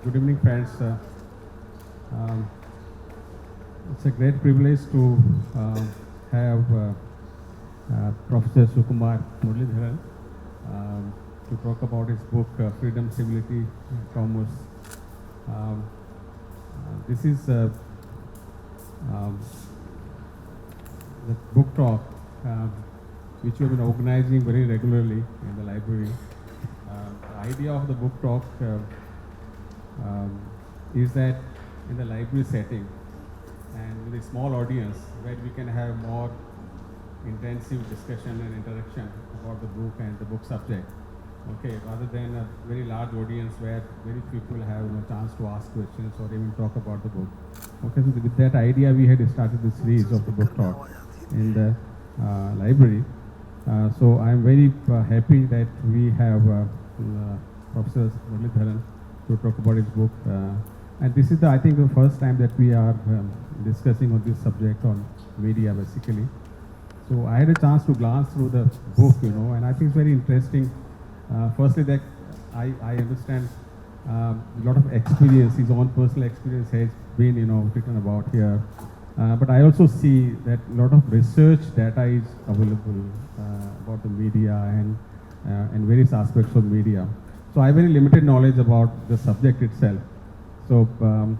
Good evening, friends. Um, it's a great privilege to have Professor Sukumar Muralidharan to talk about his book Freedom, Civility, Commerce. This is the book talk which we have been organizing very regularly in the library. The idea of the book talk is that in the library setting and with a small audience where we can have more intensive discussion and interaction about the book and the book subject, okay, rather than a very large audience where very few people have chance to ask questions or even talk about the book. Okay, so with that idea we had started this series of the book talk in the library. So I am very happy that we have Professor Muralidharan to talk about his book. And this is, I think, the first time that we are discussing on this subject on media, basically. So I had a chance to glance through the book, and I think it's very interesting. Firstly, that I understand a lot of experience, his own personal experience has been, written about here. But I also see that a lot of research data is available about the media and various aspects of media. So I have very limited knowledge about the subject itself. So,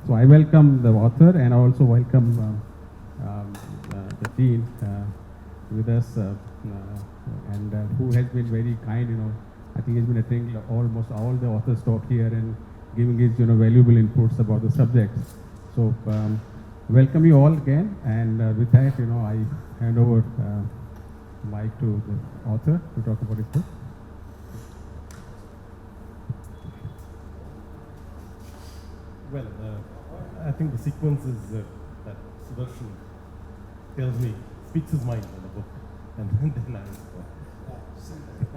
so I welcome the author and I also welcome the dean with us and who has been very kind. I think he's been attending almost all the authors talk here and giving his valuable inputs about the subject. So welcome you all again, and with that I hand over mic to the author to talk about his book. Well, I think the sequence is that Sudarshan tells me, speaks his mind in the book, and then I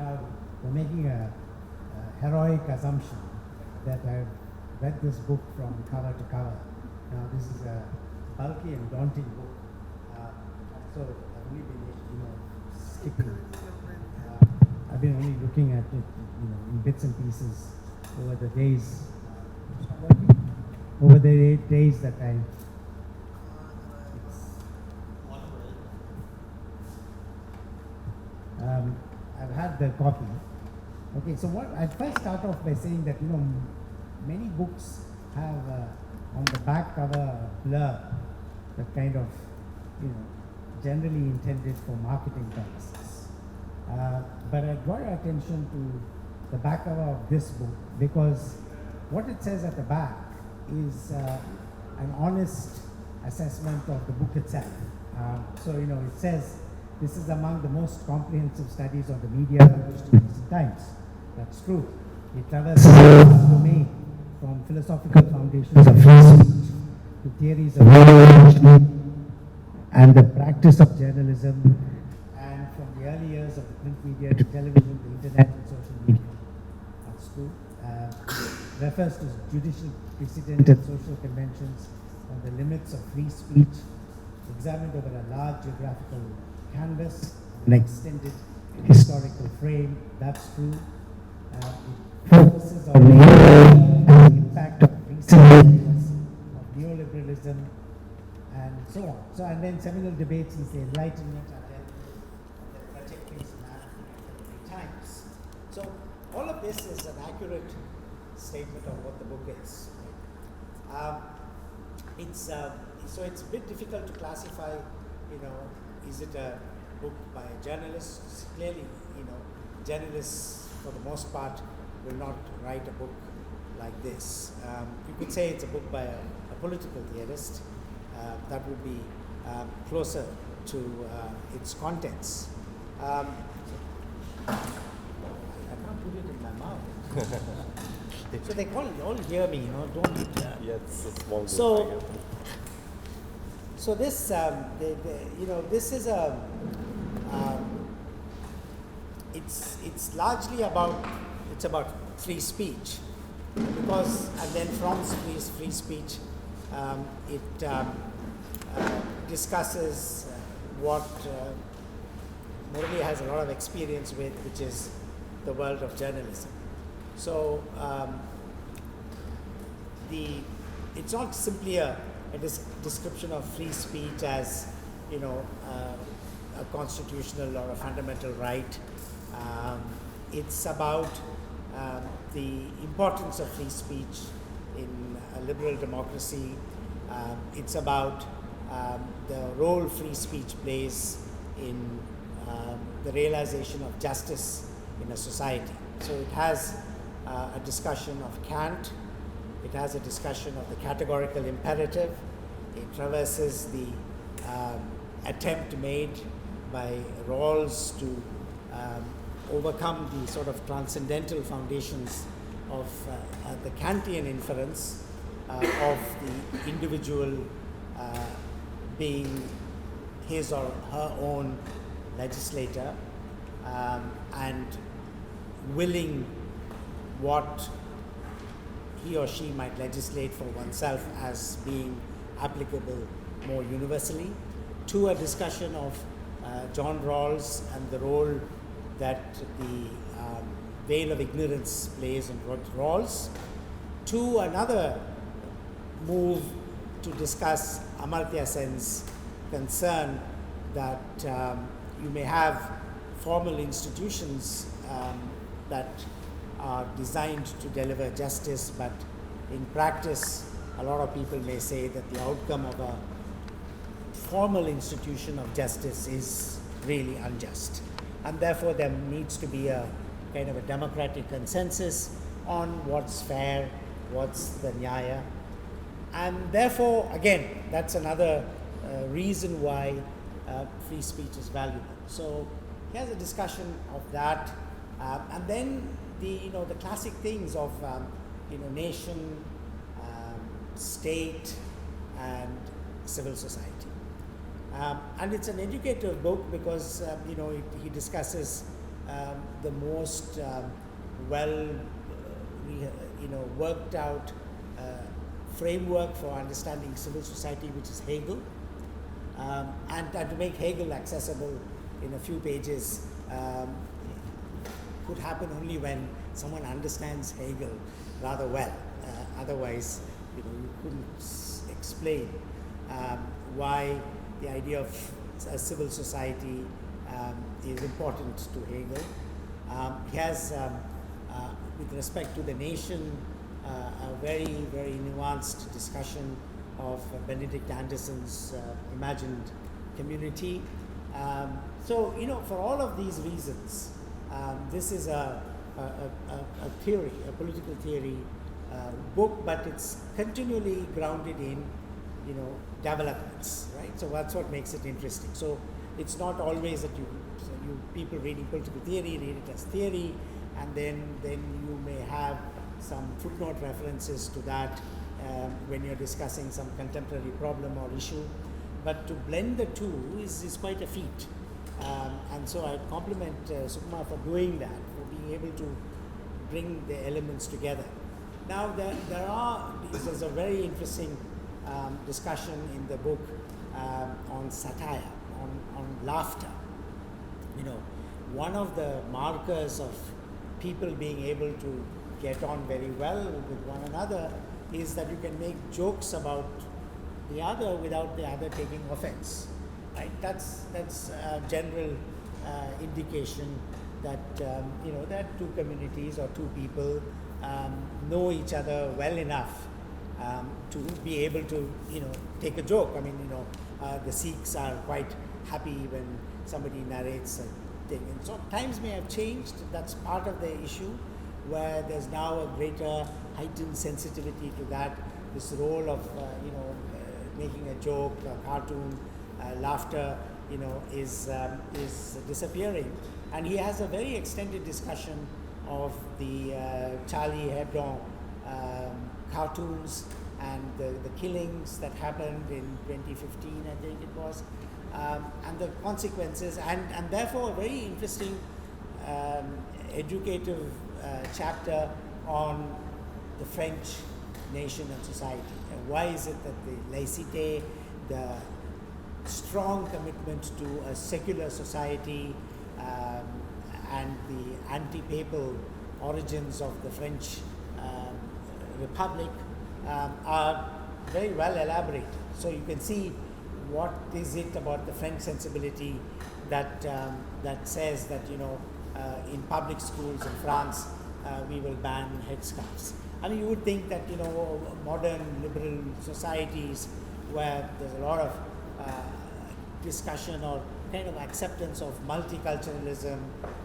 Now, we're making a heroic assumption that I've read this book from cover to cover. Now, this is a bulky and daunting book, so I've only been, skipping. I've been only looking at it, in bits and pieces over the days. Over the 8 days that I've had the copy. Okay, so I first start off by saying that many books have on the back cover a blur that kind of generally intended for marketing purposes. But I draw your attention to the back cover of this book because what it says at the back is an honest assessment of the book itself. So it says this is among the most comprehensive studies of the media published in recent times. That's true. It traverses the domain from philosophical foundations of free speech to theories of and the practice of journalism, and from the early years of the print media to television, the internet, and social media. That's true. Refers to judicial precedent and social conventions on the limits of free speech, examined over a large geographical canvas, an extended historical frame. That's true. It focuses on the impact of recent years of neoliberalism and so on. So, and then seminal debates since the Enlightenment are dealt with the trajectories of African times. So, all of this is an accurate statement of what the book is. So it's a bit difficult to classify. Is it a book by a journalist? Clearly, journalists for the most part will not write a book like this. You could say it's a book by a political theorist. That would be closer to its contents. I can't put it in my mouth. So they all hear me, don't. Yeah, it's a small book. So this, this is a. It's largely about free speech, because and then from free speech, it discusses what Murali has a lot of experience with, which is the world of journalism. So it's not simply a description of free speech as, a constitutional or a fundamental right. It's about the importance of free speech in a liberal democracy. It's about the role free speech plays in the realization of justice in a society. So it has a discussion of Kant. It has a discussion of the categorical imperative. It traverses the attempt made by Rawls to overcome the sort of transcendental foundations of the Kantian inference of the individual being his or her own legislator and willing what he or she might legislate for oneself as being applicable more universally, to a discussion of John Rawls and the role that the veil of ignorance plays in Rawls, to another move to discuss Amartya Sen's concern that you may have formal institutions that are designed to deliver justice, but in practice, a lot of people may say that the outcome of a formal institution of justice is really unjust. And therefore, there needs to be a kind of a democratic consensus on what's fair, what's the nyaya. And therefore, again, that's another reason why free speech is valuable. So here's a discussion of that. And then the classic things of nation, state, and civil society. And it's an educative book because he discusses the most worked out framework for understanding civil society, which is Hegel. And to make Hegel accessible in a few pages could happen only when someone understands Hegel rather well. Otherwise, you couldn't explain why the idea of a civil society is important to Hegel. He has, with respect to the nation, a very, very nuanced discussion of Benedict Anderson's imagined community. So, for all of these reasons, this is a theory, a political theory book, but it's continually grounded in, developments, right? So that's what makes it interesting. So it's not always that you people reading political theory read it as theory, and then you may have some footnote references to that when you're discussing some contemporary problem or issue. But to blend the two is quite a feat. And so I compliment Sukumar for doing that, for being able to bring the elements together. Now there's a very interesting discussion in the book on satire, on laughter. One of the markers of people being able to get on very well with one another is that you can make jokes about the other without the other taking offense. Right? That's a general indication that that two communities or two people know each other well enough to be able to take a joke. I mean, the Sikhs are quite happy when somebody narrates a thing, and so times may have changed. That's part of the issue, where there's now a greater heightened sensitivity to that. This role of making a joke, a cartoon, laughter, is disappearing. And he has a very extended discussion of the Charlie Hebdo cartoons and the killings that happened in 2015, I think it was, and the consequences, and therefore a very interesting educative chapter on the French nation and society. And why is it that the laïcité, the strong commitment to a secular society, and the anti-papal origins of the French Republic are very well elaborated. So you can see what is it about the French sensibility that that says that in public schools in France we will ban headscarves. I mean, you would think that modern liberal societies where there's a lot of discussion or kind of acceptance of multiculturalism,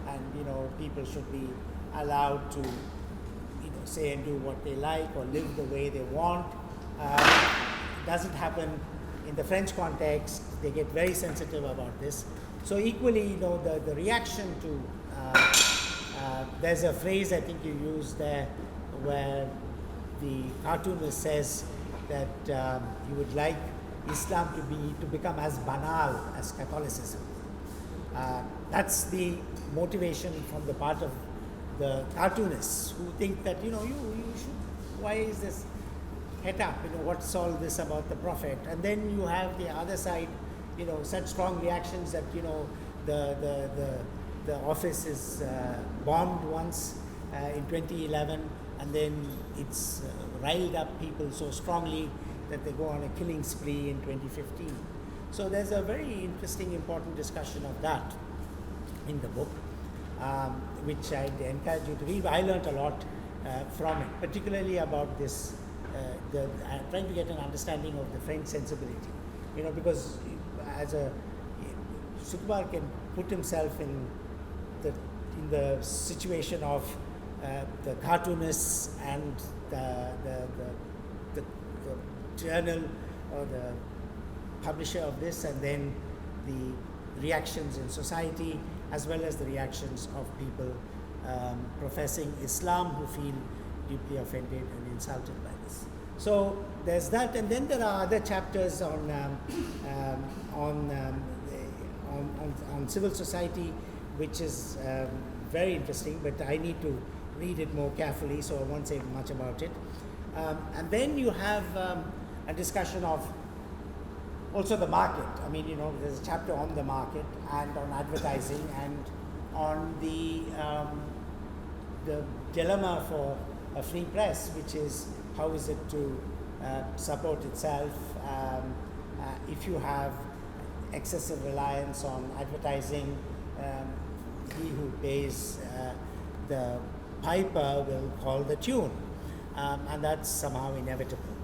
and people should be allowed to say and do what they like or live the way they want. Doesn't happen in the French context. They get very sensitive about this. So equally, the reaction to there's a phrase I think you used there where the cartoonist says that you would like Islam to become as banal as Catholicism. That's the motivation from the part of the cartoonists who think that you should. Why is this het up? What's all this about the Prophet? And then you have the other side, such strong reactions that the office is bombed once in 2011, and then it's riled up people so strongly that they go on a killing spree in 2015. So there's a very interesting, important discussion of that in the book, which I'd encourage you to read. I learned a lot from it, particularly about this, trying to get an understanding of the French sensibility, because as Sukumaran can put himself in the situation of the cartoonists and the journal or the publisher of this, and then the reactions in society, as well as the reactions of people professing Islam who feel deeply offended and insulted by this. So there's that, and then there are other chapters on civil society, which is very interesting, but I need to read it more carefully, so I won't say much about it. And then you have a discussion of also the market. I mean, there's a chapter on the market and on advertising and on the dilemma for a free press, which is how is it to support itself if you have excessive reliance on advertising. He who pays the piper will call the tune, and that's somehow inevitable.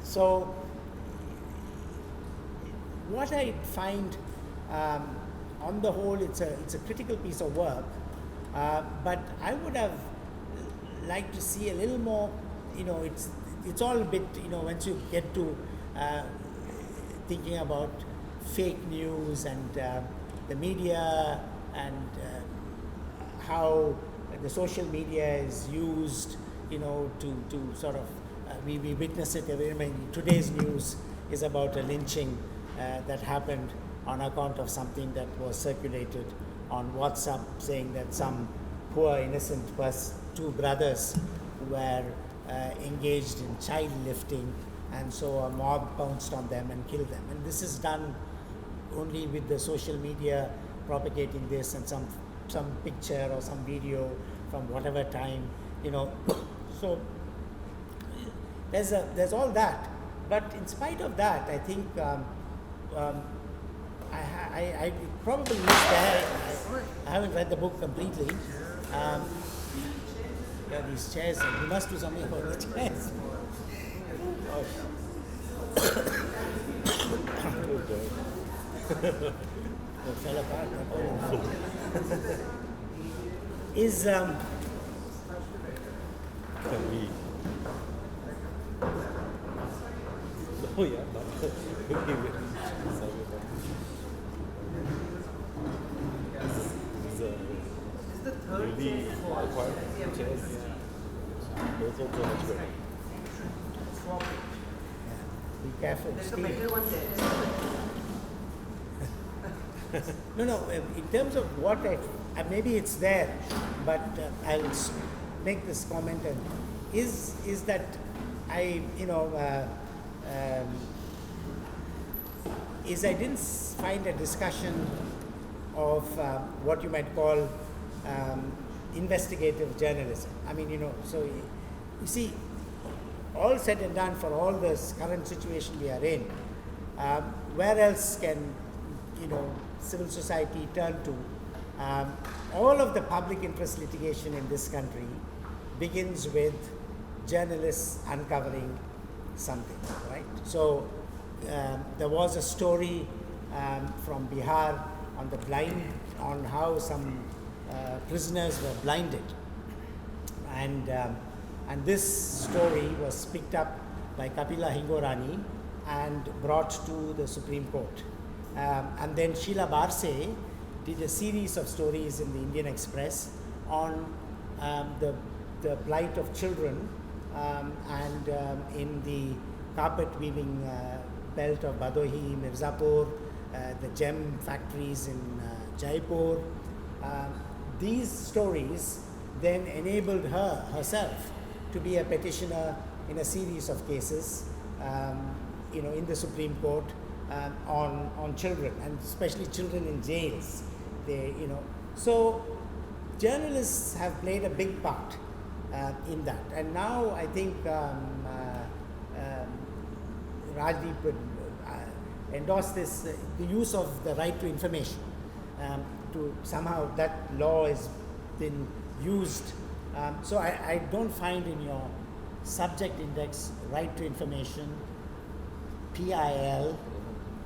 So what I find, on the whole, it's a critical piece of work, but I would have liked to see a little more. It's all a bit. Once you get to thinking about fake news and the media and how the social media is used, to sort of we witness it every. Today's news is about a lynching that happened on account of something that was circulated on WhatsApp, saying that some poor innocent two brothers were engaged in child lifting, and so a mob pounced on them and killed them. And this is done only with the social media propagating this and some picture or some video from whatever time, So there's all that, but in spite of that, I think I probably missed there. I haven't read the book completely. These chairs. You must do something about the chairs. It fell apart. Is Oh yeah. Is the third really chairs? chairs. Those also much better. Swap. be careful. There's a Steve. better one there. No. In terms of what maybe it's there, but I'll make this comment. And is that I I didn't find a discussion of what you might call investigative journalism. I mean, so you see, all said and done, for all this current situation we are in, where else can, civil society turn to? All of the public interest litigation in this country begins with journalists uncovering something, right? So there was a story from Bihar on how some prisoners were blinded, and this story was picked up by Kapila Hingorani and brought to the Supreme Court. And then Sheila Barse did a series of stories in the Indian Express on the plight of children in the carpet weaving belt of Badohi, Mirzapur, the gem factories in Jaipur. These stories then enabled her herself to be a petitioner in a series of cases, in the Supreme Court on children, and especially children in jails. So journalists have played a big part in that. And now I think Rajdeep would endorse this, the use of the right to information. To somehow that law has been used. So I don't find in your subject index right to information, PIL,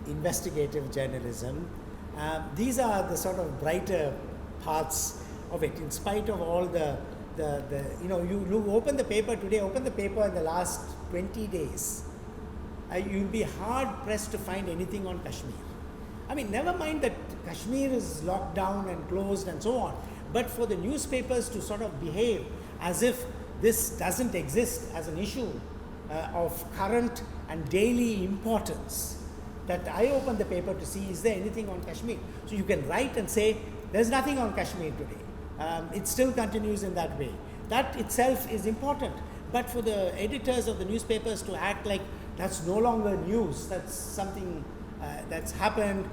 investigative journalism. These are the sort of brighter parts of it, in spite of all you open the paper today, open the paper in the last 20 days, you'll be hard pressed to find anything on Kashmir. I mean, never mind that Kashmir is locked down and closed and so on, but for the newspapers to sort of behave as if this doesn't exist as an issue of current and daily importance, that I open the paper to see, is there anything on Kashmir? So you can write and say, there's nothing on Kashmir today. It still continues in that way. That itself is important. But for the editors of the newspapers to act like that's no longer news, that's something that's happened,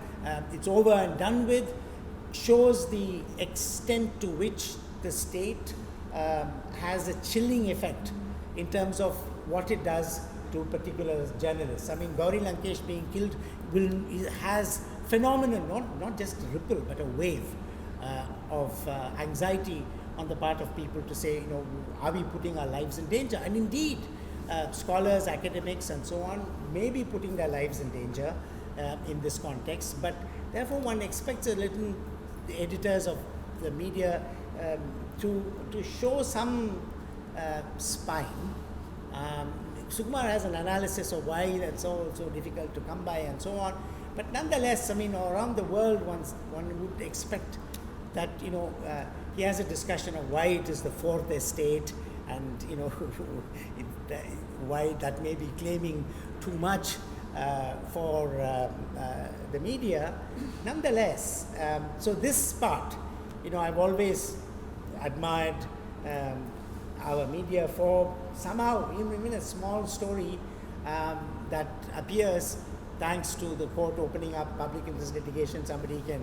it's over and done with, shows the extent to which the state has a chilling effect in terms of what it does to particular journalists. I mean, Gauri Lankesh being killed has phenomenal, not just a ripple, but a wave of anxiety on the part of people to say, are we putting our lives in danger? And indeed, scholars, academics, and so on may be putting their lives in danger in this context, but therefore one expects the editors of the media to show some spine. Sukumar has an analysis of why that's so difficult to come by and so on, but nonetheless, I mean, around the world one would expect that, he has a discussion of why it is the fourth estate, and why that may be claiming too much for the media. Nonetheless, so this part, I've always admired our media for somehow, even a small story that appears thanks to the court opening up public interest litigation, somebody can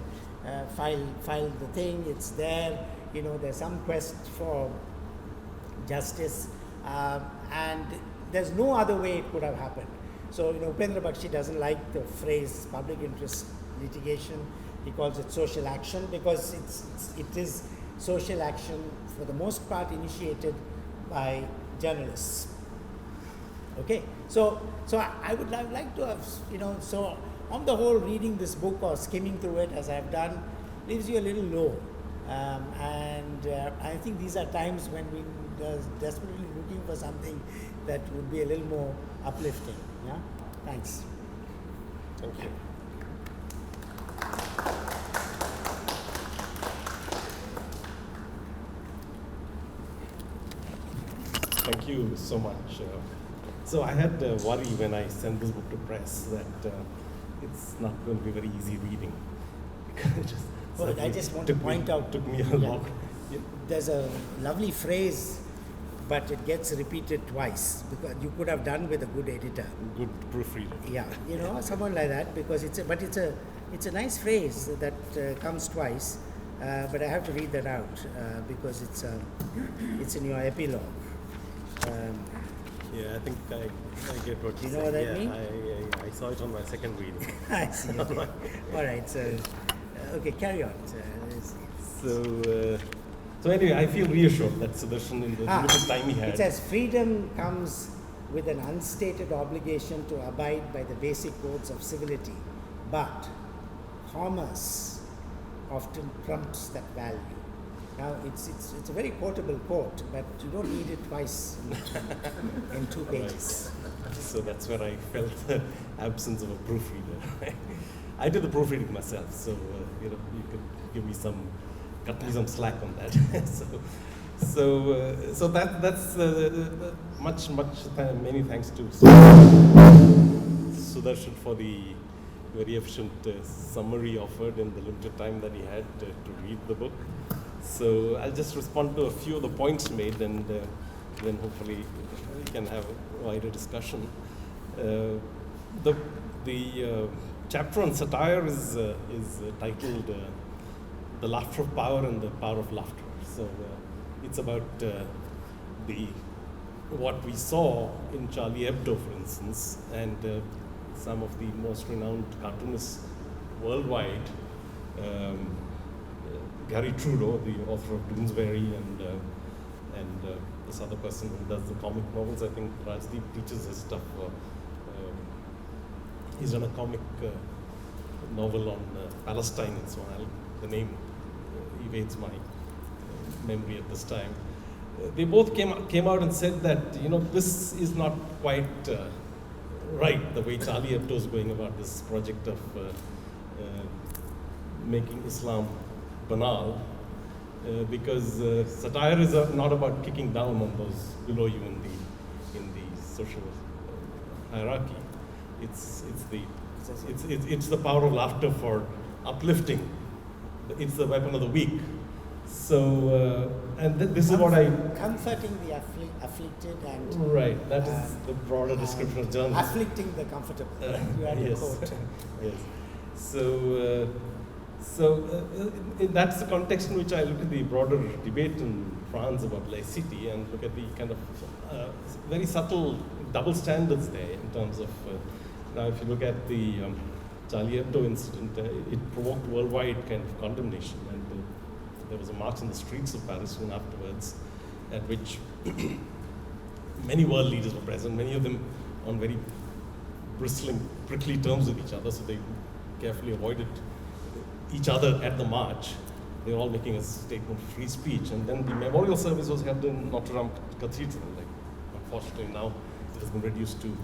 file the thing, it's there, there's some quest for justice, and there's no other way it could have happened. So, Upendra Bakshi doesn't like the phrase public interest litigation. He calls it social action because it is social action for the most part initiated by journalists. Okay, so I would like to have, so on the whole, reading this book or skimming through it as I've done leaves you a little low. And I think these are times when we're desperately looking for something that would be a little more uplifting. Yeah, thanks. Thank you. Thank you so much. So I had worry when I sent this book to press that it's not going to be very easy reading. Well, I just want to point out, took me a long. Yeah. There's a lovely phrase, but it gets repeated twice, because you could have done with a good editor. Good proofreader. Yeah, someone like that, because it's a nice phrase that comes twice, but I have to read that out because it's in your epilogue. Yeah, I think I get what You you're know what saying. I mean? I saw it on my second reading. I see. Okay. All right. So, okay, carry on. So anyway, I feel reassured that Sudarshan, in the limited time he had, It says freedom comes with an unstated obligation to abide by the basic codes of civility, but commerce often trumps that value. Now, it's a very quotable quote, but you don't need it twice in 2 pages. so that's where I felt the absence of a proofreader. I did the proofreading myself, so you could give me cut me some slack on that. so that's many thanks to Sudarshan for the very efficient summary offered in the limited time that he had to read the book. So I'll just respond to a few of the points made, and then hopefully we can have a wider discussion. The chapter on satire is titled "The Laughter of Power and the Power of Laughter." So it's about what we saw in Charlie Hebdo, for instance, and some of the most renowned cartoonists worldwide. Gary Trudeau, the author of Doonesbury, and this other person who does the comic novels. I think Rajdeep teaches his stuff. He's done a comic novel on Palestine and so on. The name evades my memory at this time. They both came out and said that this is not quite right, the way Charlie Hebdo is going about this project of making Islam banal, because satire is not about kicking down on those below you in the social hierarchy. It's the power of laughter for uplifting. It's the weapon of the weak. So and this is what I comforting the afflicted and right. That is the broader description of journalism. afflicting the comfortable. You had a Yes. quote. Yes. That's the context in which I look at the broader debate in France about laicity and look at the kind of very subtle double standards there in terms of now if you look at the Charlie Hebdo incident, it provoked worldwide kind of condemnation, and there was a march in the streets of Paris soon afterwards, at which many world leaders were present, many of them on very prickly terms with each other, so they carefully avoided each other at the march. They were all making a statement of free speech, and then the memorial service was held in Notre Dame Cathedral. Unfortunately now it has been reduced to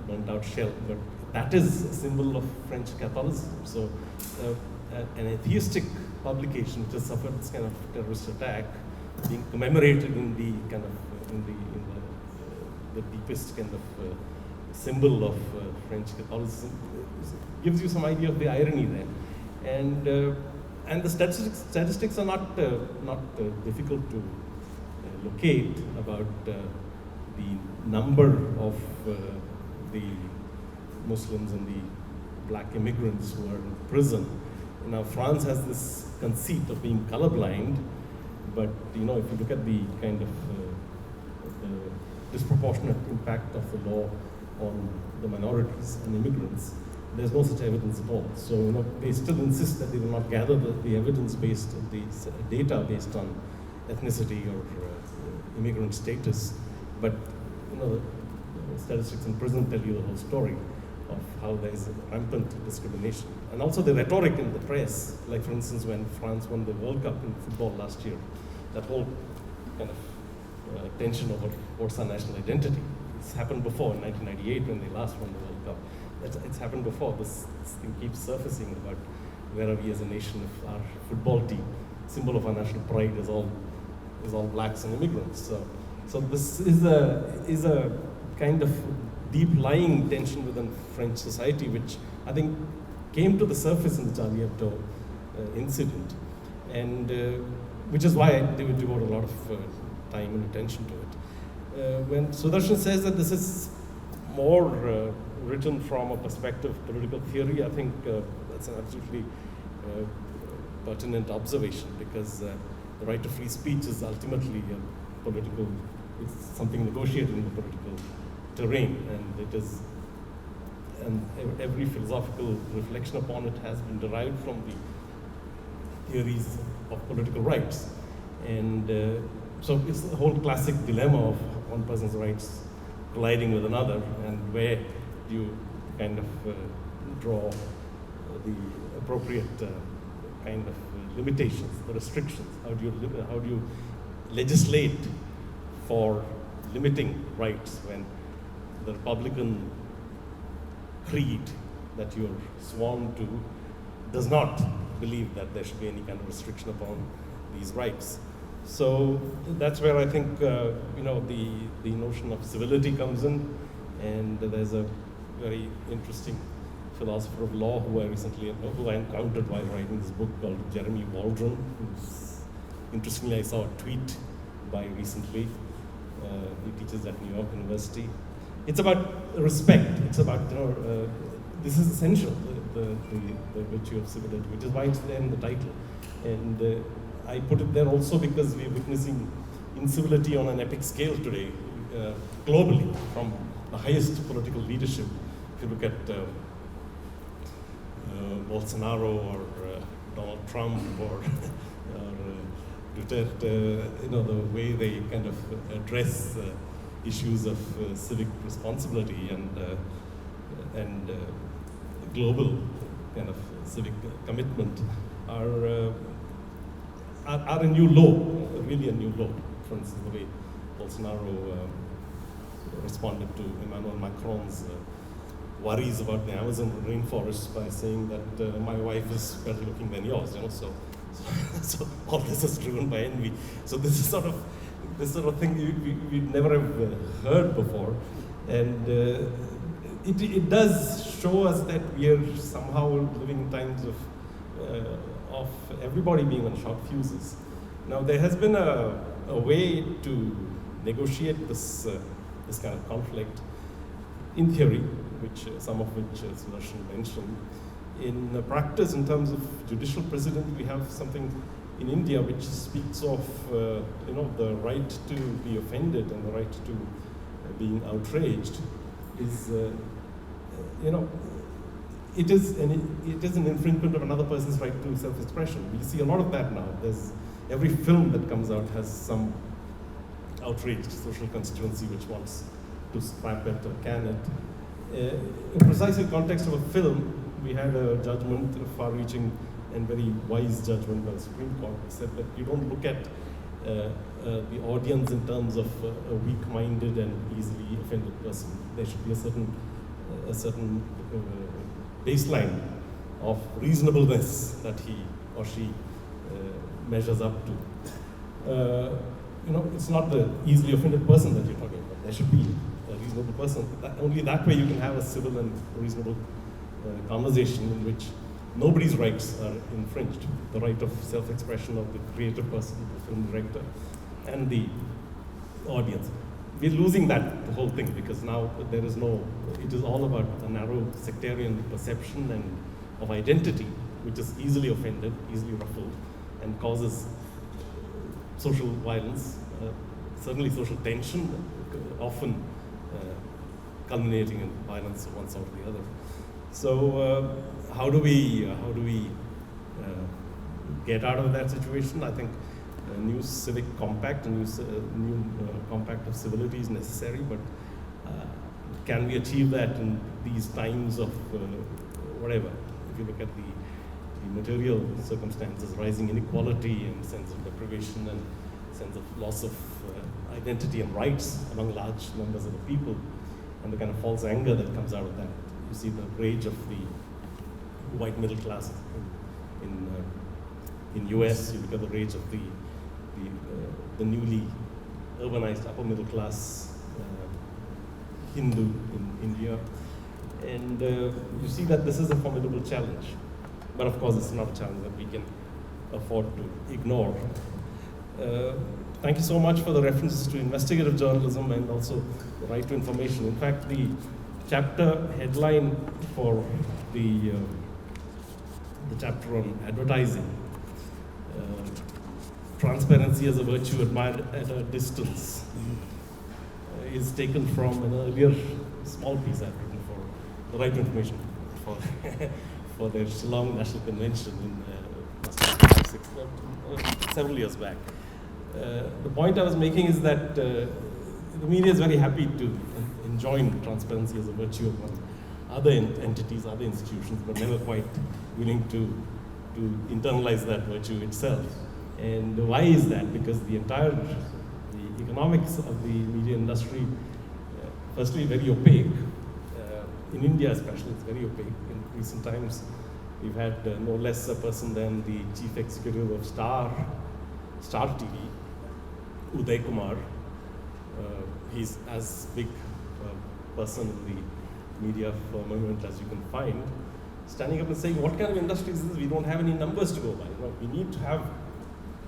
burnt out shell, but that is a symbol of French Catholicism. So an atheistic publication which has suffered this kind of terrorist attack being commemorated in the kind of the deepest kind of symbol of French Catholicism gives you some idea of the irony there. And the statistics are not difficult to locate about the number of the Muslims and the black immigrants who are in prison. Now France has this conceit of being colorblind, but if you look at the kind of the disproportionate impact of the law on the minorities and immigrants, there's no such evidence at all. So they still insist that they will not gather the evidence based, the data based on ethnicity or immigrant status, but the statistics in prison tell you the whole story of how there is rampant discrimination. And also the rhetoric in the press, like for instance when France won the World Cup in football last year, that whole kind of tension over what's our national identity. It's happened before in 1998 when they last won the World Cup. It's happened before. This thing keeps surfacing about where are we as a nation if our football team, symbol of our national pride, is all blacks and immigrants. So this is a kind of deep lying tension within French society, which I think came to the surface in the Charlie Hebdo incident, and which is why they would devote a lot of time and attention to it. When Sudarshan says that this is more written from a perspective of political theory, I think that's an absolutely pertinent observation, because the right to free speech is ultimately a political it's something negotiated in the political terrain, and it is, and every philosophical reflection upon it has been derived from the theories of political rights. And so it's the whole classic dilemma of one person's rights colliding with another, and where you kind of draw the appropriate kind of limitations, the restrictions. How do you legislate for limiting rights when the Republican creed that you're sworn to does not believe that there should be any kind of restriction upon these rights? So that's where I think the notion of civility comes in, and there's a very interesting philosopher of law who I encountered while writing this book, called Jeremy Waldron. Interestingly, I saw a tweet by recently. He teaches at New York University. It's about respect. It's about this is essential, the virtue of civility, which is why it's there in the title. And I put it there also because we're witnessing incivility on an epic scale today, globally, from the highest political leadership. If you look at Bolsonaro or Donald Trump or Duterte, the way they kind of address issues of civic responsibility and global kind of civic commitment are a new low, really a new low. For instance, the way Bolsonaro responded to Emmanuel Macron's worries about the Amazon rainforest by saying that my wife is better looking than yours, so all this is driven by envy. So this sort of thing we never have heard before, and it does show us that we are somehow living in times of everybody being on short fuses. Now there has been a way to negotiate this kind of conflict in theory, some of which Sudarshan mentioned. In practice, in terms of judicial precedent, we have something in India which speaks of the right to be offended and the right to being outraged is it is an infringement of another person's right to self-expression. We see a lot of that now. Every film that comes out has some outraged social constituency which wants to scrap it or can it. In precisely the context of a film, we had a judgment, a far-reaching and very wise judgment by the Supreme Court. It said that you don't look at the audience in terms of a weak-minded and easily offended person. There should be a certain baseline of reasonableness that he or she measures up to. It's not the easily offended person that you're talking about. There should be a reasonable person. Only that way you can have a civil and reasonable conversation in which nobody's rights are infringed. The right of self-expression of the creative person, the film director, and the audience. We're losing the whole thing, because now it is all about a narrow sectarian perception and of identity, which is easily offended, easily ruffled, and causes social violence, certainly social tension, often culminating in violence of one sort or the other. So how do we get out of that situation? I think a new civic compact, a new compact of civility is necessary, but can we achieve that in these times of whatever? If you look at the material circumstances, rising inequality and sense of deprivation and sense of loss of identity and rights among large numbers of the people, and the kind of false anger that comes out of that. You see the rage of the white middle class in US. You look at the rage of the newly urbanized upper middle class Hindu in India, and you see that this is a formidable challenge. But of course, it's not a challenge that we can afford to ignore. Thank you so much for the references to investigative journalism and also the right to information. In fact, the chapter headline for the chapter on advertising, transparency as a virtue admired at a distance, is taken from an earlier small piece I've written for the Right to Information for for the Shillong National Convention in several years back. The point I was making is that the media is very happy to enjoin transparency as a virtue among other entities, other institutions, but never quite willing to internalize that virtue itself. And why is that? Because the economics of the media industry, firstly, very opaque. In India especially, it's very opaque. In recent times, we've had no less a person than the chief executive of Star TV, Uday Kumar. He's as big a person in the media firmament as you can find, standing up and saying, what kind of industry is this? We don't have any numbers to go by. You know, we need to have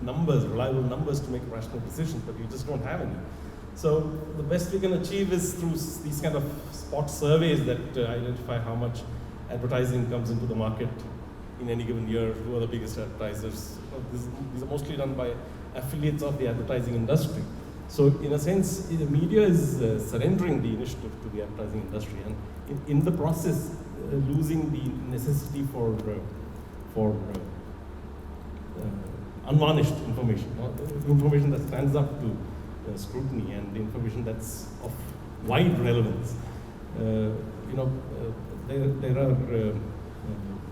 numbers, reliable numbers to make rational decisions, but we just don't have any. So the best we can achieve is through these kind of spot surveys that identify how much advertising comes into the market in any given year, who are the biggest advertisers. These are mostly done by affiliates of the advertising industry. So in a sense, the media is surrendering the initiative to the advertising industry, and in the process, losing the necessity for unvarnished information that stands up to scrutiny, and information that's of wide relevance. There are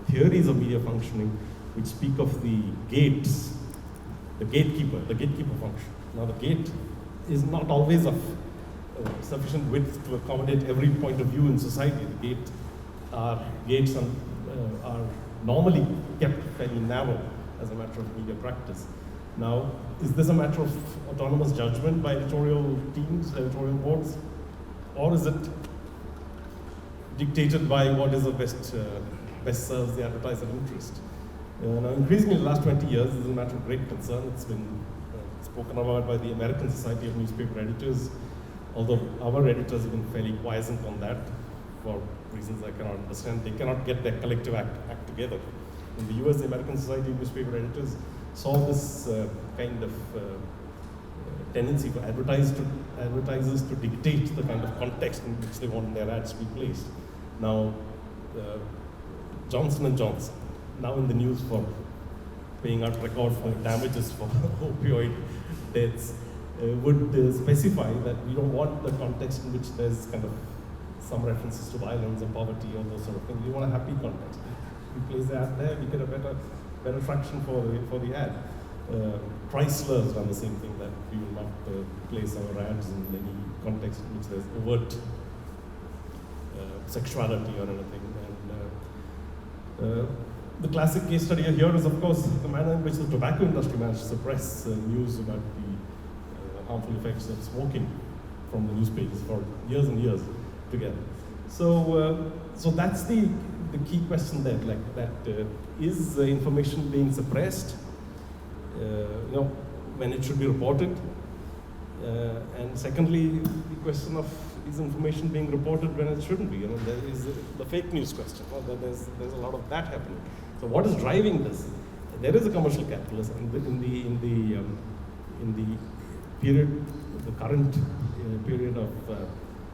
theories of media functioning which speak of the gates, the gatekeeper function. Now the gate is not always of sufficient width to accommodate every point of view in society. The gates are normally kept fairly narrow as a matter of media practice. Now, is this a matter of autonomous judgment by editorial teams, editorial boards, or is it dictated by what is the best serves the advertiser interest? Now, increasingly in the last 20 years, this is a matter of great concern. It's been spoken about by the American Society of Newspaper Editors, although our editors have been fairly quiescent on that for reasons I cannot understand. They cannot get their collective act together. In the US, the American Society of Newspaper Editors saw this kind of tendency for advertisers to dictate the kind of context in which they want their ads to be placed. Now, Johnson & Johnson, now in the news for paying out record for damages for opioid deaths, would specify that we don't want the context in which there's kind of some references to violence or poverty or those sort of things. We want a happy context. We place the ad there, we get a better fraction for the ad. Chrysler has done the same thing, that we will not place our ads in any context in which there's overt sexuality or anything. And the classic case study here is, of course, the manner in which the tobacco industry managed to suppress news about the harmful effects of smoking from the newspapers for years and years together. So that's the key question there, like that is information being suppressed, when it should be reported, and secondly, the question of is information being reported when it shouldn't be. There is the fake news question. There's a lot of that happening. So what is driving this? There is a commercial capitalism in the period, the current period of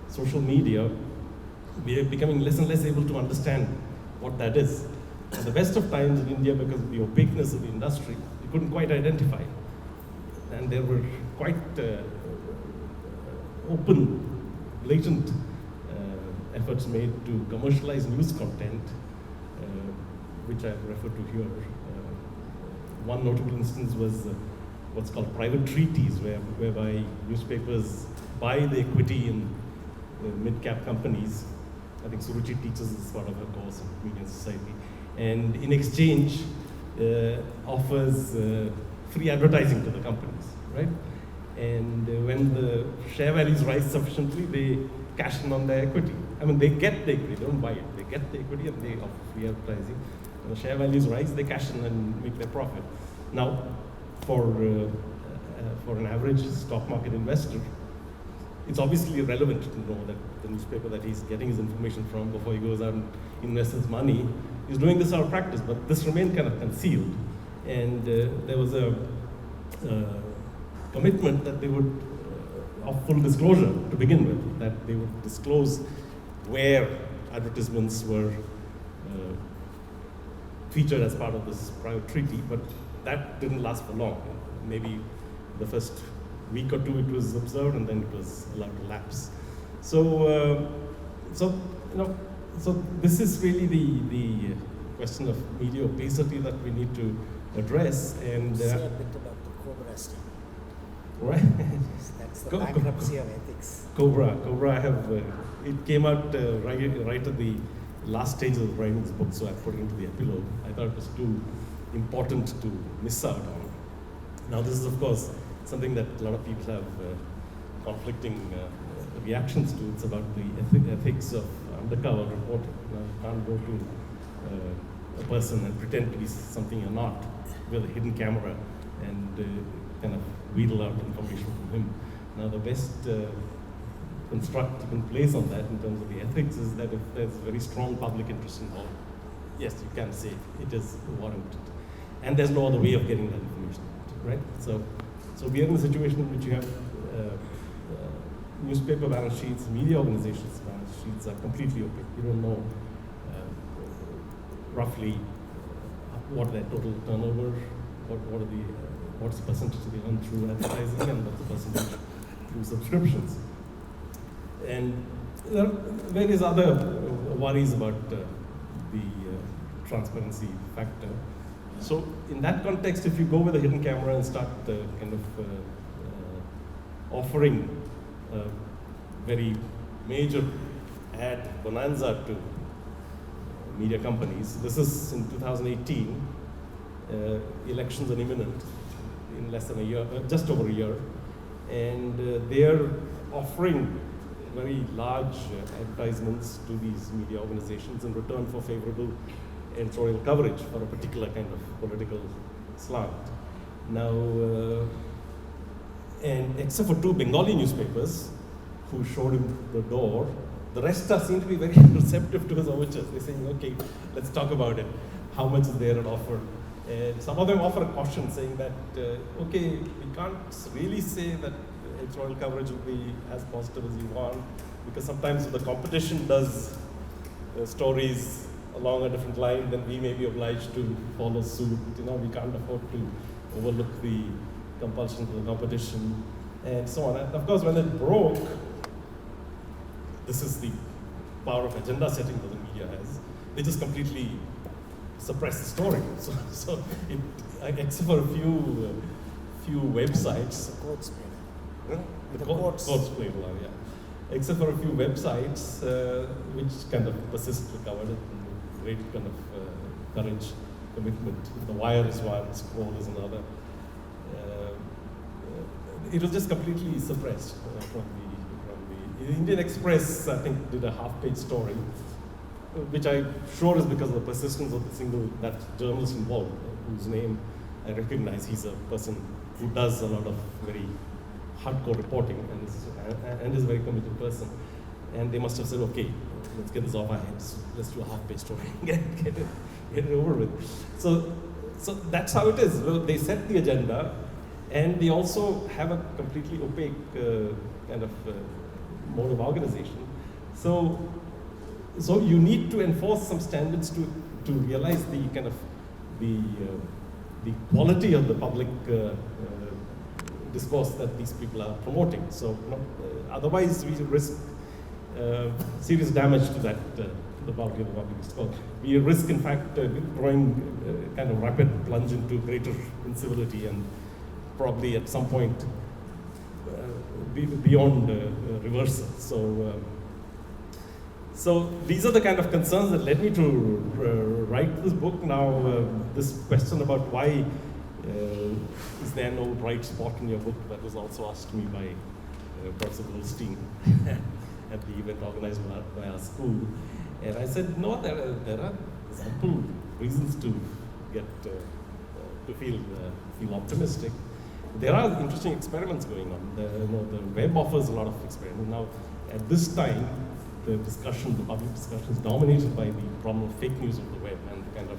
social media. We are becoming less and less able to understand what that is. At the best of times in India, because of the opaqueness of the industry, we couldn't quite identify. And there were quite open, blatant efforts made to commercialize news content, which I referred to here. One notable instance was what's called private treaties, whereby newspapers buy the equity in mid-cap companies. I think Suruchi teaches this as part of her course in Media Society. And in exchange, offers free advertising to the companies, right? And when the share values rise sufficiently, they cash in on their equity. I mean, they get the equity, they don't buy it. They get the equity and they offer free advertising. When the share values rise, they cash in and make their profit. Now, for an average stock market investor, it's obviously relevant to know that the newspaper that he's getting his information from before he goes out and invests his money is doing this out of practice, but this remained kind of concealed. And there was a commitment that they would of full disclosure to begin with, that they would disclose where advertisements were featured as part of this private treaty, but that didn't last for long. Maybe the first week or two it was observed, and then it was allowed to lapse. So, so this is really the question of media opacity that we need to address. And Say a bit about the Cobra sting. right, That's the Go- go- bankruptcy of ethics. Cobra, I have. It came out right at the last stage of writing this book, so I put it into the epilogue. I thought it was too important to miss out on. Now, this is of course something that a lot of people have conflicting reactions to. It's about the ethics of undercover reporting. You can't go to a person and pretend to be something you're not with a hidden camera and kind of wheedle out information from him. Now, the best construct you can place on that in terms of the ethics is that if there's very strong public interest involved, yes, you can say it is warranted. And there's no other way of getting that information out, right? So we are in a situation in which you have newspaper balance sheets, media organizations' balance sheets are completely opaque. You don't know roughly what their total turnover, what's the percentage they earn through advertising, and what's the percentage through subscriptions. And there are various other worries about the transparency factor. So in that context, if you go with a hidden camera and start kind of offering a very major ad bonanza to media companies, this is in 2018, elections are imminent in less than a year, just over a year, and they're offering very large advertisements to these media organizations in return for favorable editorial coverage for a particular kind of political slant. Now, and except for two Bengali newspapers who showed him the door, the rest seem to be very receptive to his overtures. They're saying, okay, let's talk about it. How much is there at offer? And some of them offer a caution saying that, okay, we can't really say that editorial coverage will be as positive as you want, because sometimes if the competition does stories along a different line, then we may be obliged to follow suit. We can't afford to overlook the compulsion of the competition, and so on. And of course, when it broke, this is the power of agenda setting that the media has. They just completely suppress the story. So except for a few websites. The courts made it. The The courts courts. played a lot, yeah. Except for a few websites which kind of persist to cover it, and great kind of courage, commitment. The Wire is one, Scroll is another. It was just completely suppressed from the Indian Express, I think, did a half-page story, which I'm sure is because of the persistence of that journalist involved, whose name I recognize. He's a person who does a lot of very hardcore reporting and is a very committed person. And they must have said, okay, let's get this off our heads. Let's do a half-page story. get it over with. So that's how it is. Well, they set the agenda, and they also have a completely opaque kind of mode of organization. So you need to enforce some standards to realize the kind of the quality of the public discourse that these people are promoting. So otherwise we risk serious damage to that the quality of the public discourse. We risk, in fact, growing kind of rapid plunge into greater incivility, and probably at some point beyond reversal. So these are the kind of concerns that led me to write this book. Now, this question about why is there no bright spot in your book, that was also asked me by Professor Goldstein at the event organized by our school. And I said, no, there are ample reasons to get to feel optimistic. There are interesting experiments going on. The web offers a lot of experiments. Now, at this time, the public discussion is dominated by the problem of fake news of the web and the kind of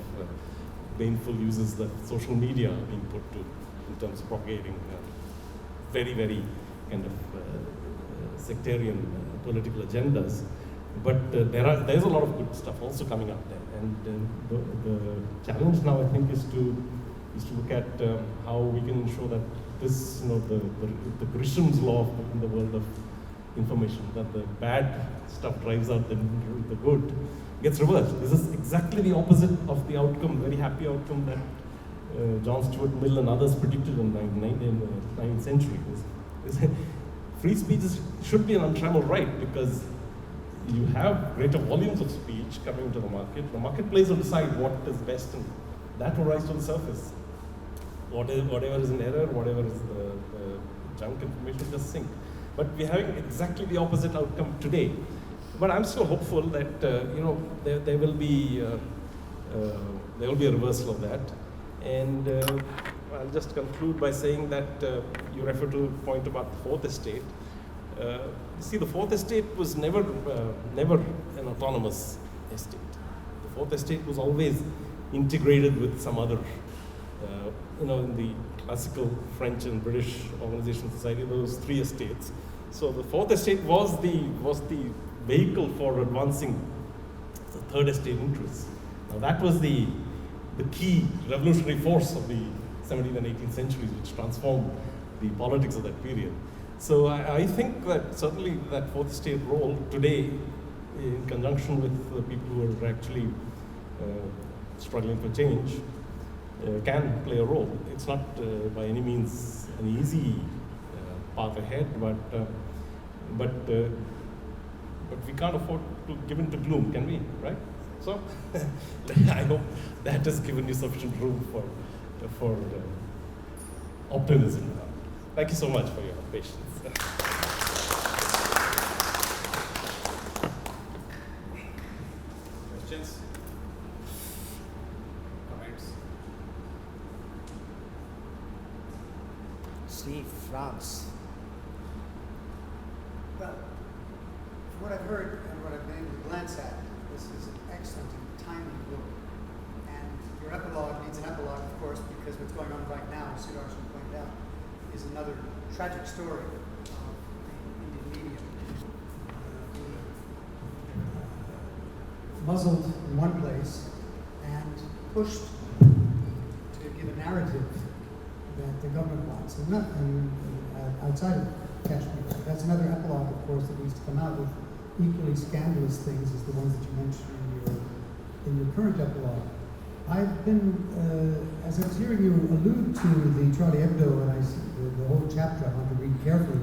baneful uses that social media are being put to in terms of propagating very, very kind of sectarian political agendas. But there's a lot of good stuff also coming up there, and the challenge now, I think, is to look at how we can ensure that this, the Grisham's law in the world of information, that the bad stuff drives out the good, gets reversed. This is exactly the opposite of the outcome, very happy outcome that John Stuart Mill and others predicted in the 19th century. Free speech should be an untrammeled right, because you have greater volumes of speech coming to the market. The marketplace will decide what is best, and that will rise to the surface. Whatever is in error, whatever is the junk information, just sink. But we're having exactly the opposite outcome today. But I'm still hopeful that there will be a reversal of that. And I'll just conclude by saying that you refer to the point about the Fourth Estate. See, the Fourth Estate was never an autonomous estate. The Fourth Estate was always integrated with some other. In the classical French and British organization society, those three estates. So the Fourth Estate was the vehicle for advancing the Third Estate interests. Now that was the key revolutionary force of the 17th and 18th centuries, which transformed the politics of that period. So I think that certainly that Fourth Estate role today, in conjunction with the people who are actually struggling for change, can play a role. It's not by any means an easy path ahead, but we can't afford to give in to gloom, can we? Right? So I hope that has given you sufficient room for optimism. Thank you so much for your patience. Questions? Comments? Steve, France. Well, from what I've heard and what I've been able to glance at, this is an excellent and timely book. And your epilogue needs an epilogue, of course, because what's going on right now, as Sudarshan pointed out, is another tragic story of the Indian media. Muzzled in one place and pushed to give a narrative that the government wants, and outside of Kashmir. That's another epilogue, of course, that needs to come out with equally scandalous things as the ones that you mentioned in your current epilogue. I've been, as I was hearing you allude to the Charlie Hebdo, and the whole chapter I want to read carefully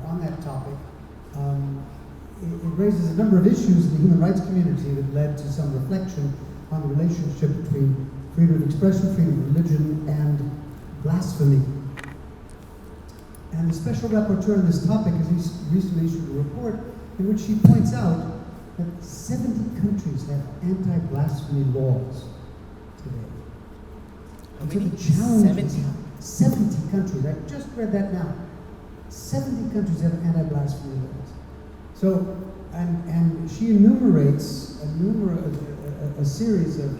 on that topic. It raises a number of issues in the human rights community that led to some reflection on the relationship between freedom of expression, freedom of religion, and blasphemy. And the special rapporteur on this topic has recently issued a report in which she points out that 70 countries have anti-blasphemy laws today. How And so many? the challenge is 70? 70 countries. I just read that now. 70 countries have anti-blasphemy laws. So, and she enumerates a series of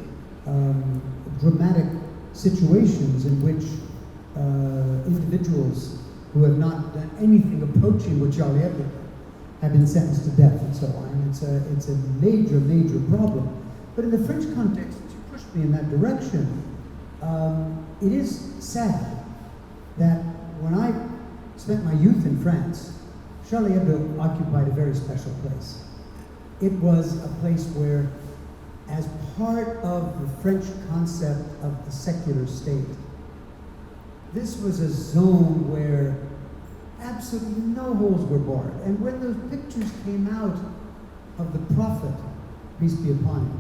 dramatic situations in which individuals who have not done anything approaching what Charlie Hebdo did have been sentenced to death and so on. And it's a major, major problem. But in the French context, you pushed me in that direction. It is sad that when I spent my youth in France, Charlie Hebdo occupied a very special place. It was a place where, as part of the French concept of the secular state, this was a zone where absolutely no holes were barred. And when those pictures came out of the Prophet, peace be upon him,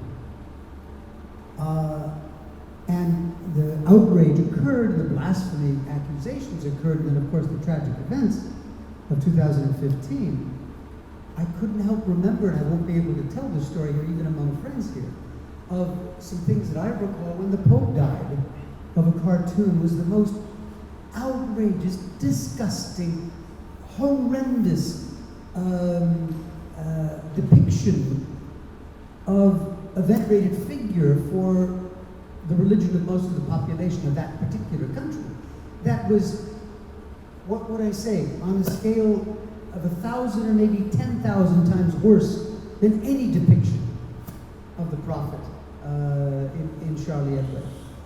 and the outrage occurred, the blasphemy accusations occurred, and then of course the tragic events of 2015, I couldn't help remember, and I won't be able to tell this story here, even among friends here, of some things that I recall when the Pope died of a cartoon was the most outrageous, disgusting, horrendous depiction of a venerated figure for the religion of most of the population of that particular country. That was what would I say, on a scale of 1,000 or maybe 10,000 times worse than any depiction of the Prophet in Charlie Hebdo.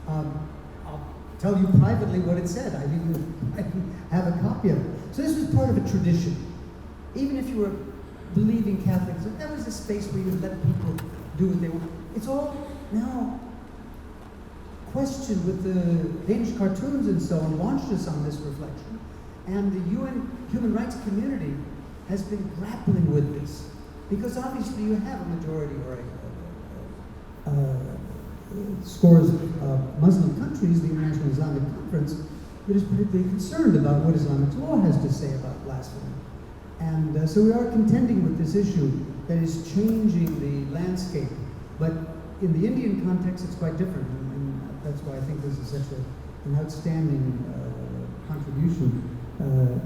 I'll tell you privately what it said. I even have a copy of it. So this was part of a tradition. Even if you were believing Catholics, there was a space where you let people do what they want. It's all now questioned with the Danish cartoons and so on, launched us on this reflection. And the UN human rights community has been grappling with this. Because obviously you have a majority or scores of Muslim countries, the International Islamic Conference, that is particularly concerned about what Islamic law has to say about blasphemy. And so we are contending with this issue that is changing the landscape. But in the Indian context, it's quite different. And that's why I think this is such an outstanding contribution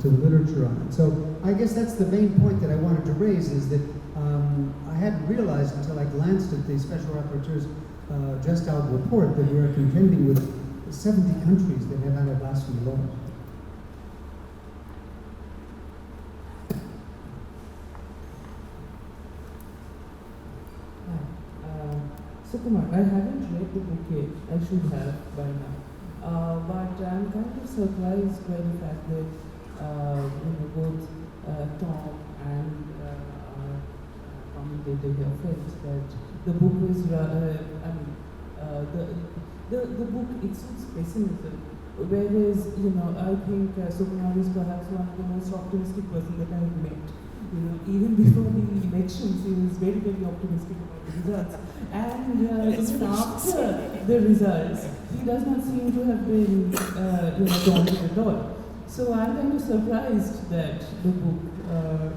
to the literature on it. So I guess that's the main point that I wanted to raise, is that I hadn't realized until I glanced at the Special Rapporteur's just out report that we are contending with 70 countries that have anti-blasphemy laws. Sukumar, I haven't read the book yet. I should have by now. But I'm kind of surprised by the fact that both Tom and our commentator here felt that the book was the book, it suits pessimism. Whereas, I think Sukumar is perhaps one of the most optimistic person that I have met. Even before the elections, he was very, very optimistic about the results. And even after the results, he does not seem to have been, daunted at all. So I'm kind of surprised that the book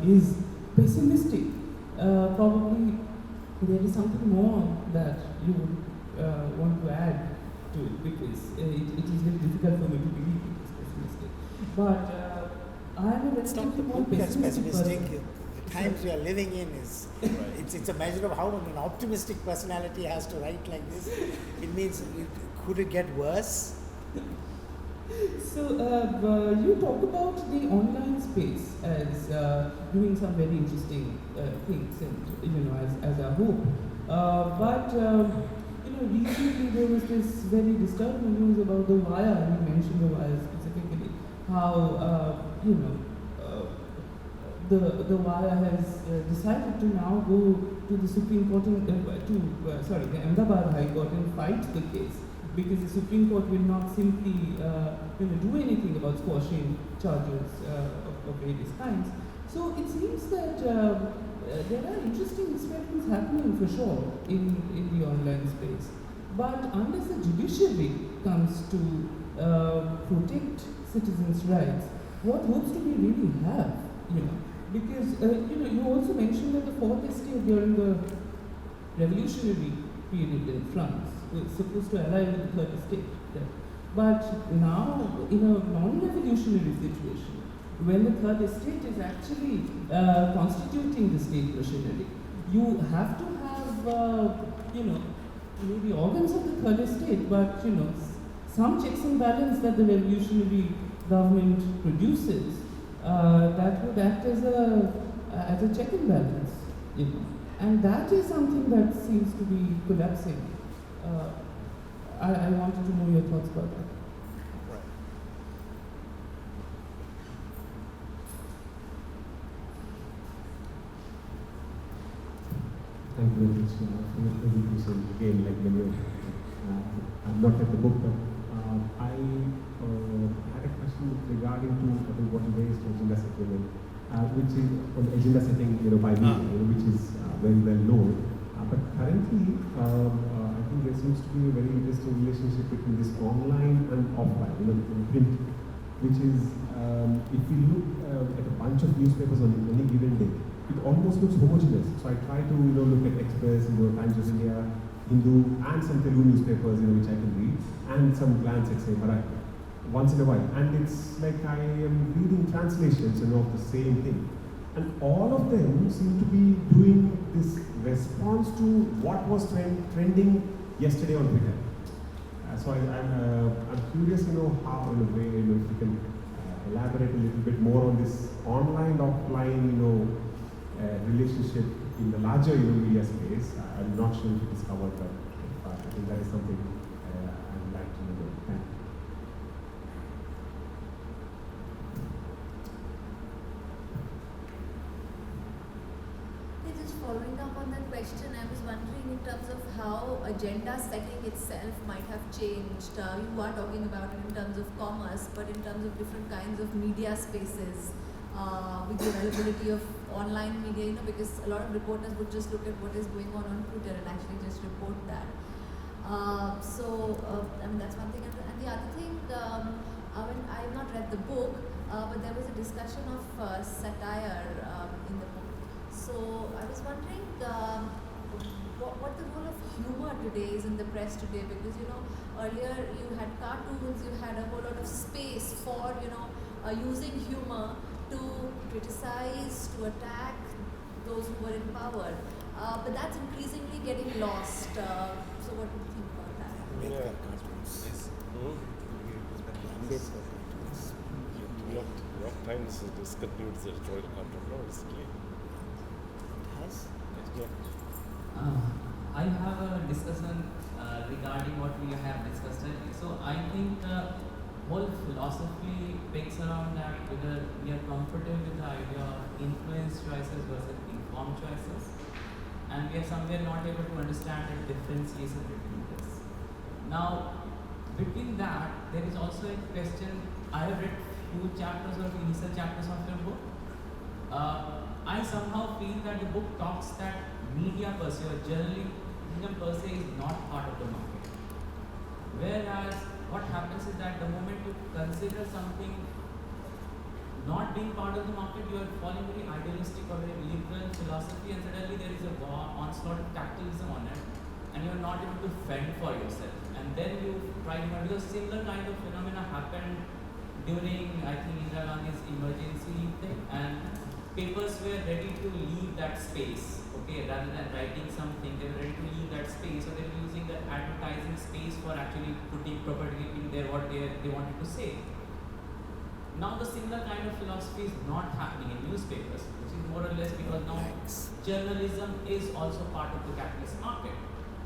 is pessimistic. Probably there is something more that you would want to add to it, because it is very difficult for me to believe it is pessimistic. But I'm a It's not the more book that's pessimistic. person. The times we are living in is, it's a measure of how an optimistic personality has to write like this. It means, could it get worse? So you talk about the online space as doing some very interesting things, and as a hope. But recently there was this very disturbing news about the Wire. You mentioned the Wire specifically. How the Wire has decided to now go to the Supreme Court the Ahmedabad High Court and fight the case, because the Supreme Court will not simply do anything about squashing charges of various kinds. So it seems that there are interesting experiments happening for sure in the online space. But unless the judiciary comes to protect citizens' rights, what hopes do we really have? Because you also mentioned that the fourth estate during the revolutionary period in France was supposed to ally with the third estate. Right? But now, in a non-revolutionary situation, when the third estate is actually constituting the state machinery, you have to have, maybe organs of the third estate, but some checks and balance that the revolutionary government produces, that would act as a check and balance, and that is something that seems to be collapsing. I wanted to know your thoughts about that. Thank you very much for your presentation. Again, like when you, I've not read the book, but I had a question regarding to what you raised on agenda setting, which is on agenda setting, by me, which is very well known. But currently, I think there seems to be a very interesting relationship between this online and offline, print, which is, if you look at a bunch of newspapers on any given day, it almost looks homogeneous. So I try to look at Express, Times of India, Hindu, and some Telugu newspapers, which I can read, and some glance at say Marathi, once in a while. And it's like I am reading translations, of the same thing. And all of them seem to be doing this response to what was trending yesterday on Twitter. So I'm curious, how in a way, if you can elaborate a little bit more on this online offline relationship in the larger media space. I'm not sure if it is covered, but I think that is something I would like to know. Thank you. Just following up on that question, I was wondering in terms of how agenda setting itself might have changed. You are talking about it in terms of commerce, but in terms of different kinds of media spaces, with the availability of online media, because a lot of reporters would just look at what is going on Twitter and actually just report that. That's one thing. And the other thing, I have not read the book, but there was a discussion of satire in the book. So I was wondering what the role of humor today is in the press today, because earlier you had cartoons, you had a whole lot of space for using humor to criticize, to attack those who were in power, but that's increasingly getting lost. So what do you think about that? Ambedkar cartoons. Ambedkar cartoons. New York Times discontinued the editorial cartoon now recently. Has? I have a discussion regarding what we have discussed earlier. So I think the whole philosophy picks around that whether we are comfortable with the idea of influence choices versus informed choices, and we are somewhere not able to understand the differentiation between this. Now, between that, there is also a question. I have read few chapters or initial chapters of your book. I somehow feel that the book talks that media per se, or journalism per se, is not part of the market. Whereas what happens is that the moment you consider something not being part of the market, you are falling very idealistic or very liberal philosophy, and suddenly there is a onslaught of capitalism on it, and you are not able to fend for yourself. And then you try to, because similar kind of phenomena happened during, I think, Indira Gandhi's emergency thing, and papers were ready to leave that space, okay, rather than writing something, they were ready to leave that space, so they were using that advertising space for actually propagating there what they wanted to say. Now the similar kind of philosophy is not happening in newspapers, which is more or less because now journalism is also part of the capitalist market.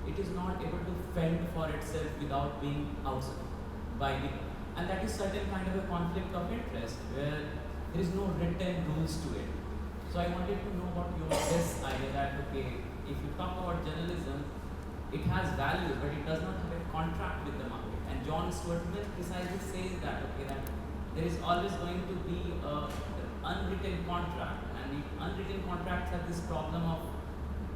It is not able to fend for itself without being outside by the, and that is certain kind of a conflict of interest where there is no written rules to it. So I wanted to know about this idea that, okay, if you talk about journalism, it has value, but it does not have a contract with the market. And John Stuart Mill precisely says that, okay, that there is always going to be an unwritten contract, and if unwritten contracts have this problem of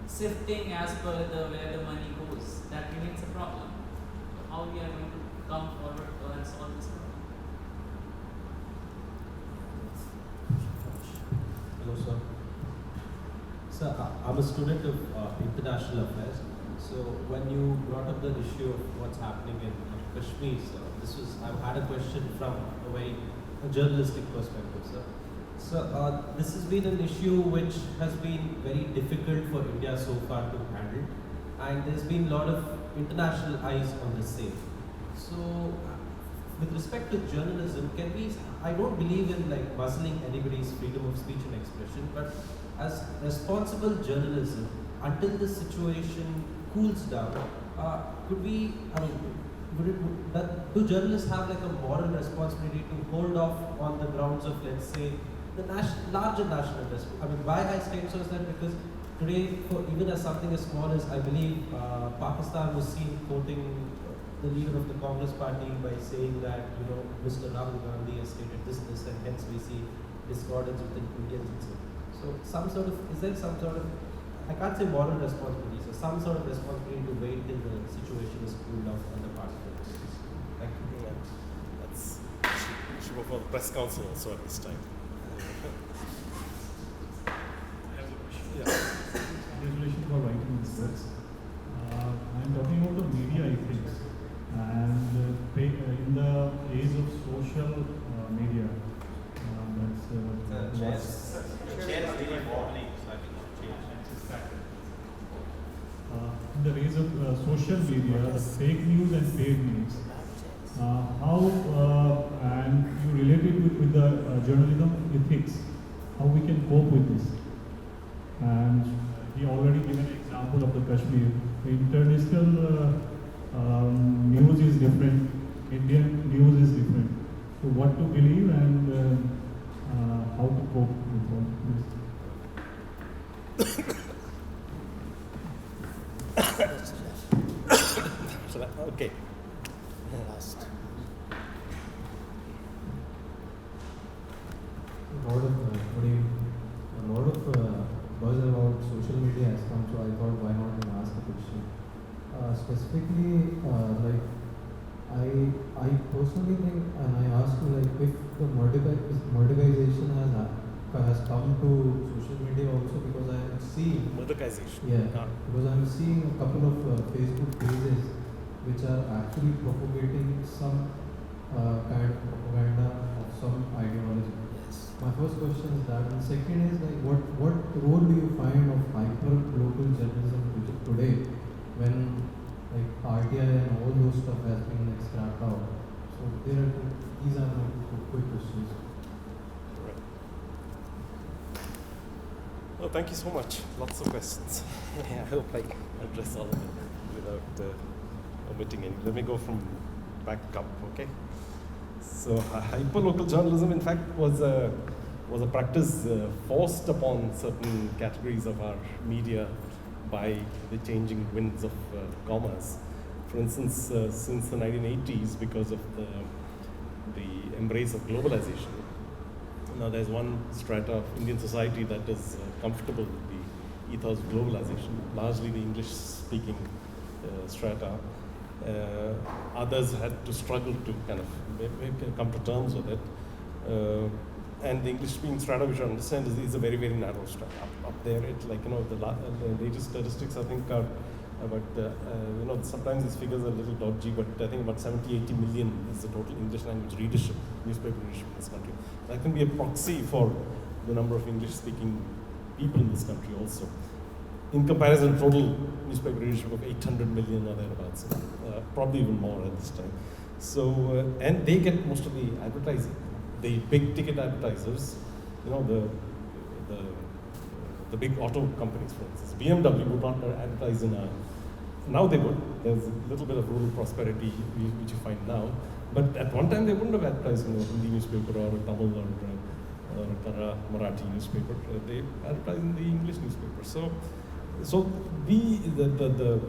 sifting as per where the money goes, that remains a problem. So how we are going to come forward and solve this problem? Hello, sir. Sir, I'm a student of international affairs. So when you brought up the issue of what's happening in Kashmir, sir, I've had a question from a journalistic perspective, sir. So this has been an issue which has been very difficult for India so far to handle, and there's been a lot of international eyes on the same. So with respect to journalism, I don't believe in muzzling anybody's freedom of speech and expression, but as responsible journalism, until the situation cools down, do journalists have a moral responsibility to hold off on the grounds of, let's say, the larger national interest? Why I state so is that because today, even as something as small as, I believe, Pakistan was seen quoting the leader of the Congress party by saying that, Mr. Rahul Gandhi has stated this, and hence we see discordance within Indians and so on. So is there some sort of, I can't say moral responsibility, so some sort of responsibility to wait till the situation is cooled off on the part of the Congress? Thank you. Yeah, that's, we should go for the press council also at this time. I have a question. Yeah. Congratulations for writing this book. I'm talking about the media ethics, and in the age of social media, in the age of social media, the fake news and paid news, how and you relate it with the journalism ethics, how we can cope with this. And he already given an example of the Kashmir. The international news is different, Indian news is different. So what to believe and how to cope with all this. Okay. Last. A lot of buzz about social media has come, so I thought why not ask a question. Specifically, like I personally think, and I ask you, like, if the murderization has come to social media also, because I am seeing Murderization. Yeah, because I'm seeing a couple of Facebook pages which are actually propagating some kind of propaganda of some ideology. My first question is that, and second is like, what role do you find of hyper-local journalism today, when like RTI and all those stuff has been like scrapped out? So these are my quick questions. Right. Oh, thank you so much. Lots of questions. I hope I address all of them without omitting any. Let me go from back up, okay? So hyperlocal journalism, in fact, was a practice forced upon certain categories of our media by the changing winds of commerce. For instance, since the 1980s, because of the embrace of globalization, now there's one strata of Indian society that is comfortable with the ethos of globalization, largely the English-speaking strata. Others had to struggle to kind of come to terms with it. And the English-speaking strata, which I understand, is a very, very narrow strata. Up there, it's like, the latest statistics, I think, are about, sometimes these figures are a little dodgy, but I think about 70, 80 million is the total English language readership, newspaper readership in this country. That can be a proxy for the number of English-speaking people in this country also. In comparison, total newspaper readership of 800 million or thereabouts, probably even more at this time. So, and they get most of the advertising. The big ticket advertisers, the big auto companies, for instance. BMW would not advertise now they would. There's a little bit of rural prosperity which you find now. But at one time they wouldn't have advertised in a Hindi newspaper or a Tamil or a Marathi newspaper. They advertise in the English newspaper. So the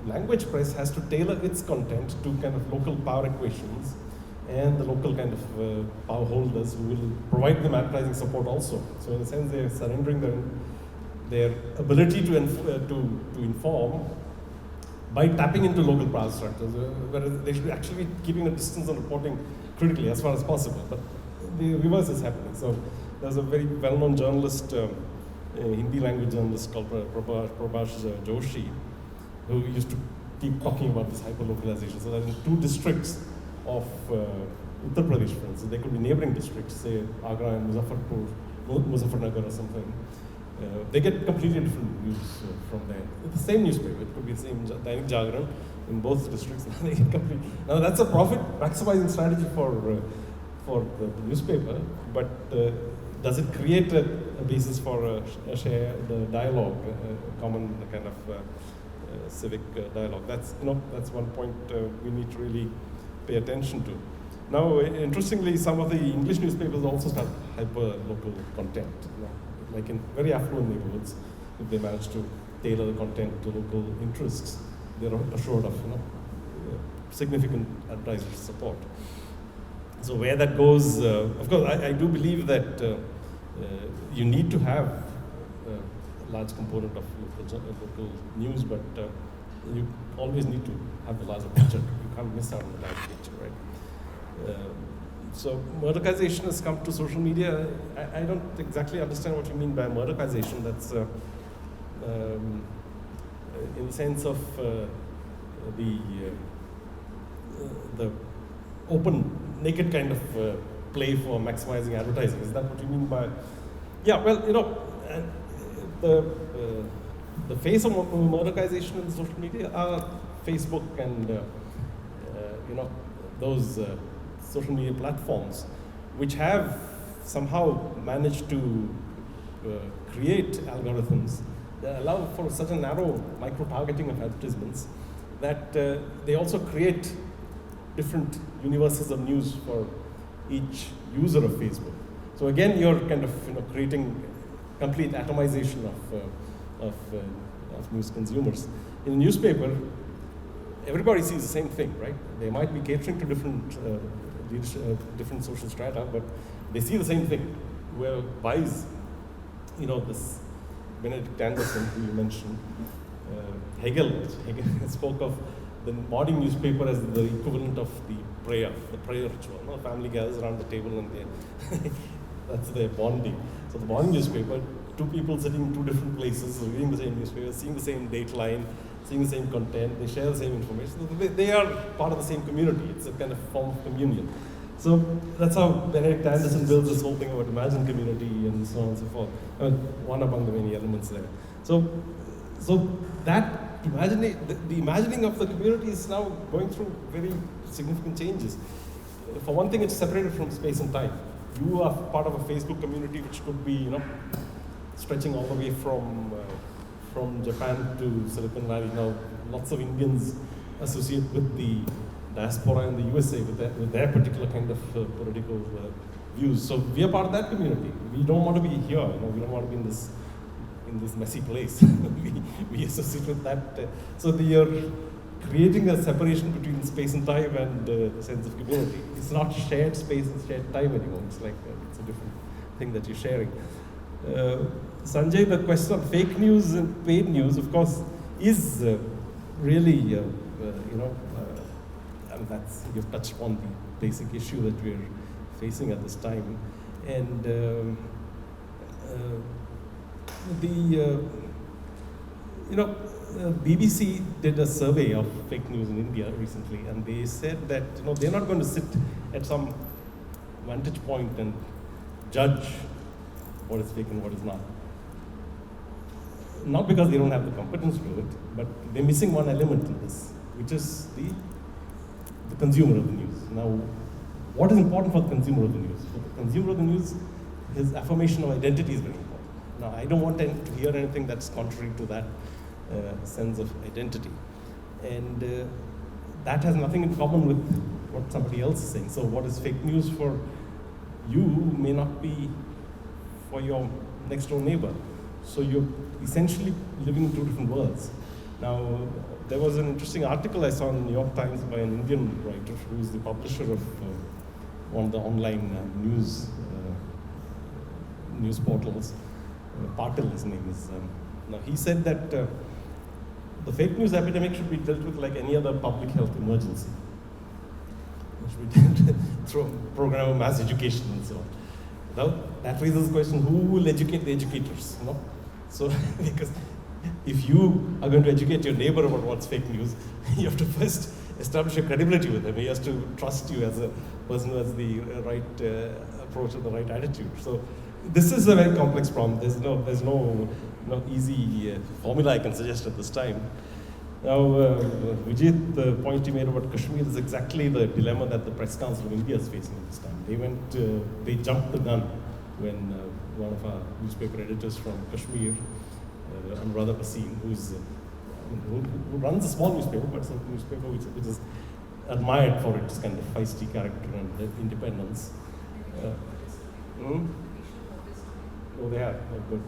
language press has to tailor its content to kind of local power equations and the local kind of power holders who will provide them advertising support also. So in a sense, they are surrendering their ability to inform by tapping into local power structures, whereas they should actually be keeping a distance and reporting critically as far as possible. But the reverse is happening. So there's a very well-known journalist, Hindi language journalist called Prabhash Joshi, who used to keep talking about this hyperlocalization. So that in 2 districts of Uttar Pradesh, for instance, there could be neighboring districts, say Agra and Muzaffarnagar or something. They get completely different news from there. It's the same newspaper, it could be the same Dainik Jagran in both districts. They get complete. Now that's a profit maximizing strategy for the newspaper, but does it create a basis for a share, the dialogue, a common kind of civic dialogue? That's one point we need to really pay attention to. Now, interestingly, some of the English newspapers also start hyper-local content. Like in very affluent neighborhoods, if they manage to tailor the content to local interests, they're assured of significant advertiser support. So where that goes, of course, I do believe that you need to have a large component of local news, but you always need to have the larger picture. You can't miss out on the larger picture, right? So murderization has come to social media. I don't exactly understand what you mean by murderization. That's in the sense of the open, naked kind of play for maximizing advertising. Is that what you mean by? Yeah. Well, the face of murderization in social media are Facebook and those social media platforms, which have somehow managed to create algorithms that allow for such a narrow micro-targeting of advertisements that they also create different universes of news for each user of Facebook. So again, you're kind of creating complete atomization of news consumers. In a newspaper, everybody sees the same thing, right? They might be catering to different social strata, but they see the same thing. Whoever buys, this Benedict Anderson, who you mentioned, Hegel spoke of the morning newspaper as the equivalent of the prayer ritual. The family gathers around the table and that's their bonding. So the morning newspaper, two people sitting in two different places, reading the same newspaper, seeing the same dateline, seeing the same content, they share the same information. So they are part of the same community. It's a kind of form of communion. So that's how Benedict Anderson builds this whole thing about imagined community and so on and so forth. One among the many elements there. So that the imagining of the community is now going through very significant changes. For one thing, it's separated from space and time. You are part of a Facebook community which could be, stretching all the way from Japan to Silicon Valley. Now, lots of Indians associate with the diaspora in the USA with their particular kind of political views. So we are part of that community. We don't want to be here. We don't want to be in this messy place. we associate with that. So you're creating a separation between space and time and the sense of community. It's not shared space and shared time anymore. It's like it's a different thing that you're sharing. Sanjay, the question of fake news and paid news, of course, is really, you've touched upon the basic issue that we're facing at this time. And BBC did a survey of fake news in India recently, and they said that they're not going to sit at some vantage point and judge what is fake and what is not. Not because they don't have the competence to do it, but they're missing one element in this, which is the consumer of the news. Now, what is important for the consumer of the news? For the consumer of the news, his affirmation of identity is very important. Now, I don't want to hear anything that's contrary to that sense of identity. And that has nothing in common with what somebody else is saying. So what is fake news for you may not be for your next door neighbor. So you're essentially living in two different worlds. Now, there was an interesting article I saw in the New York Times by an Indian writer who is the publisher of one of the online news portals. Patil, his name is. Now, he said that the fake news epidemic should be dealt with like any other public health emergency. It should be dealt through a program of mass education and so on. Now, that raises the question, who will educate the educators? So, because if you are going to educate your neighbor about what's fake news, you have to first establish your credibility with him. He has to trust you as a person who has the right approach and the right attitude. So, this is a very complex problem. There's no easy formula I can suggest at this time. Now, Vijay, the point you made about Kashmir is exactly the dilemma that the Press Council of India is facing at this time. They jumped the gun when one of our newspaper editors from Kashmir, Anuradha Bhasin, who runs a small newspaper, but it's a newspaper which is admired for its kind of feisty character and independence. Oh, they are. Oh, good.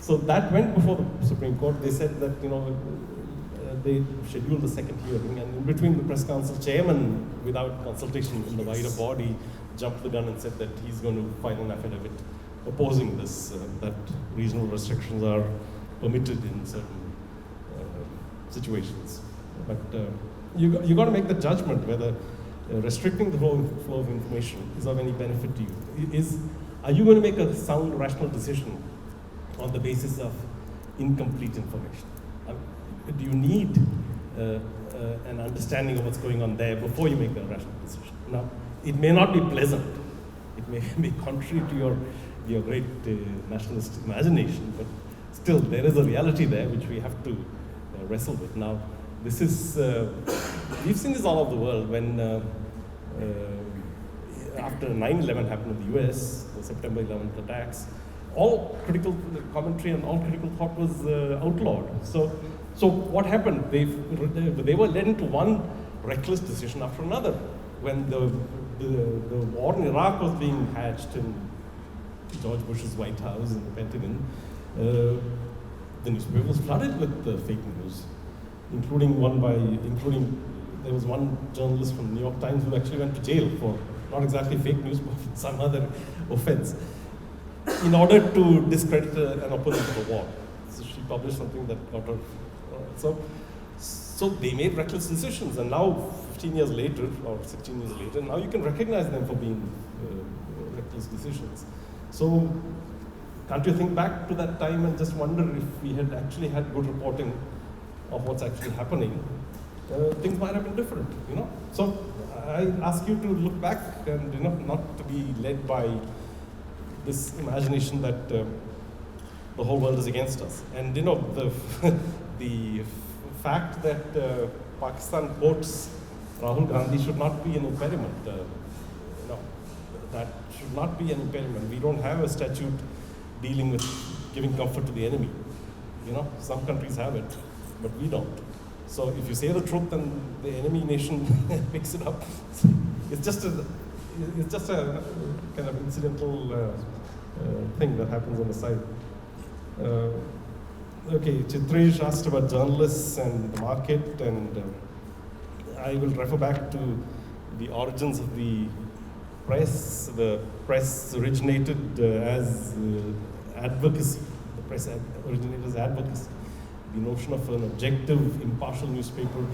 So that went before the Supreme Court. They said that, they scheduled the second hearing, and in between the press council chairman, without consultation in the wider body, jumped the gun and said that he's going to file an affidavit opposing this, that regional restrictions are permitted in certain situations. But you got to make the judgment whether restricting the flow of information is of any benefit to you. Are you going to make a sound, rational decision on the basis of incomplete information? Do you need an understanding of what's going on there before you make a rational decision? Now, it may not be pleasant. It may be contrary to your great nationalist imagination, but still, there is a reality there which we have to wrestle with. Now, this is, we've seen this all over the world when after 9/11 happened in the US, the September 11th attacks, all critical commentary and all critical thought was outlawed. So what happened? They were led into one reckless decision after another. When the war in Iraq was being hatched in George Bush's White House in the Pentagon, the newspaper was flooded with fake news, including there was one journalist from the New York Times who actually went to jail for not exactly fake news, but some other offense, in order to discredit an opponent of the war. So she published something that got her. So they made reckless decisions, and now 15 years later, or 16 years later, now you can recognize them for being reckless decisions. So can't you think back to that time and just wonder if we had actually had good reporting of what's actually happening? Things might have been different, you know. So I ask you to look back and, you know, not to be led by this imagination that the whole world is against us. And, you know, the fact that Pakistan quotes Rahul Gandhi should not be an impediment. You know, that should not be an impediment. We don't have a statute dealing with giving comfort to the enemy. You know, some countries have it, but we don't. So if you say the truth and the enemy nation picks it up, it's just a kind of incidental thing that happens on the side. Okay, Chitresh asked about journalists and the market, and I will refer back to the origins of the press. The press originated as advocacy. The press originated as advocacy. The notion of an objective, impartial newspaper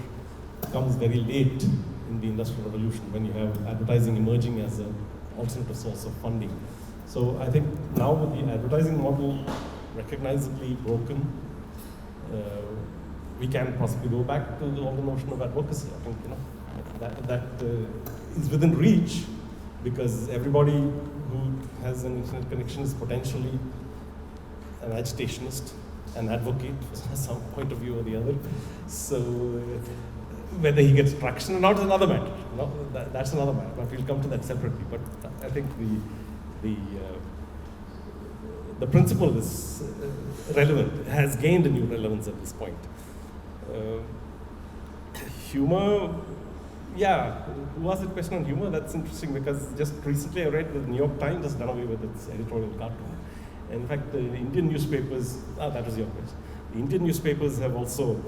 comes very late in the Industrial Revolution, when you have advertising emerging as an alternative source of funding. So I think now with the advertising model recognizably broken, we can possibly go back to the old notion of advocacy. I think, you know, that is within reach, because everybody who has an internet connection is potentially an agitationist, an advocate from some point of view or the other. So whether he gets traction or not is another matter. No, that's another matter, but we'll come to that separately. But I think the principle is relevant, has gained a new relevance at this point. Humor, yeah, who asked the question on humor? That's interesting, because just recently I read the New York Times has done away with its editorial cartoon. In fact, the Indian newspapers, that was your question. The Indian newspapers have also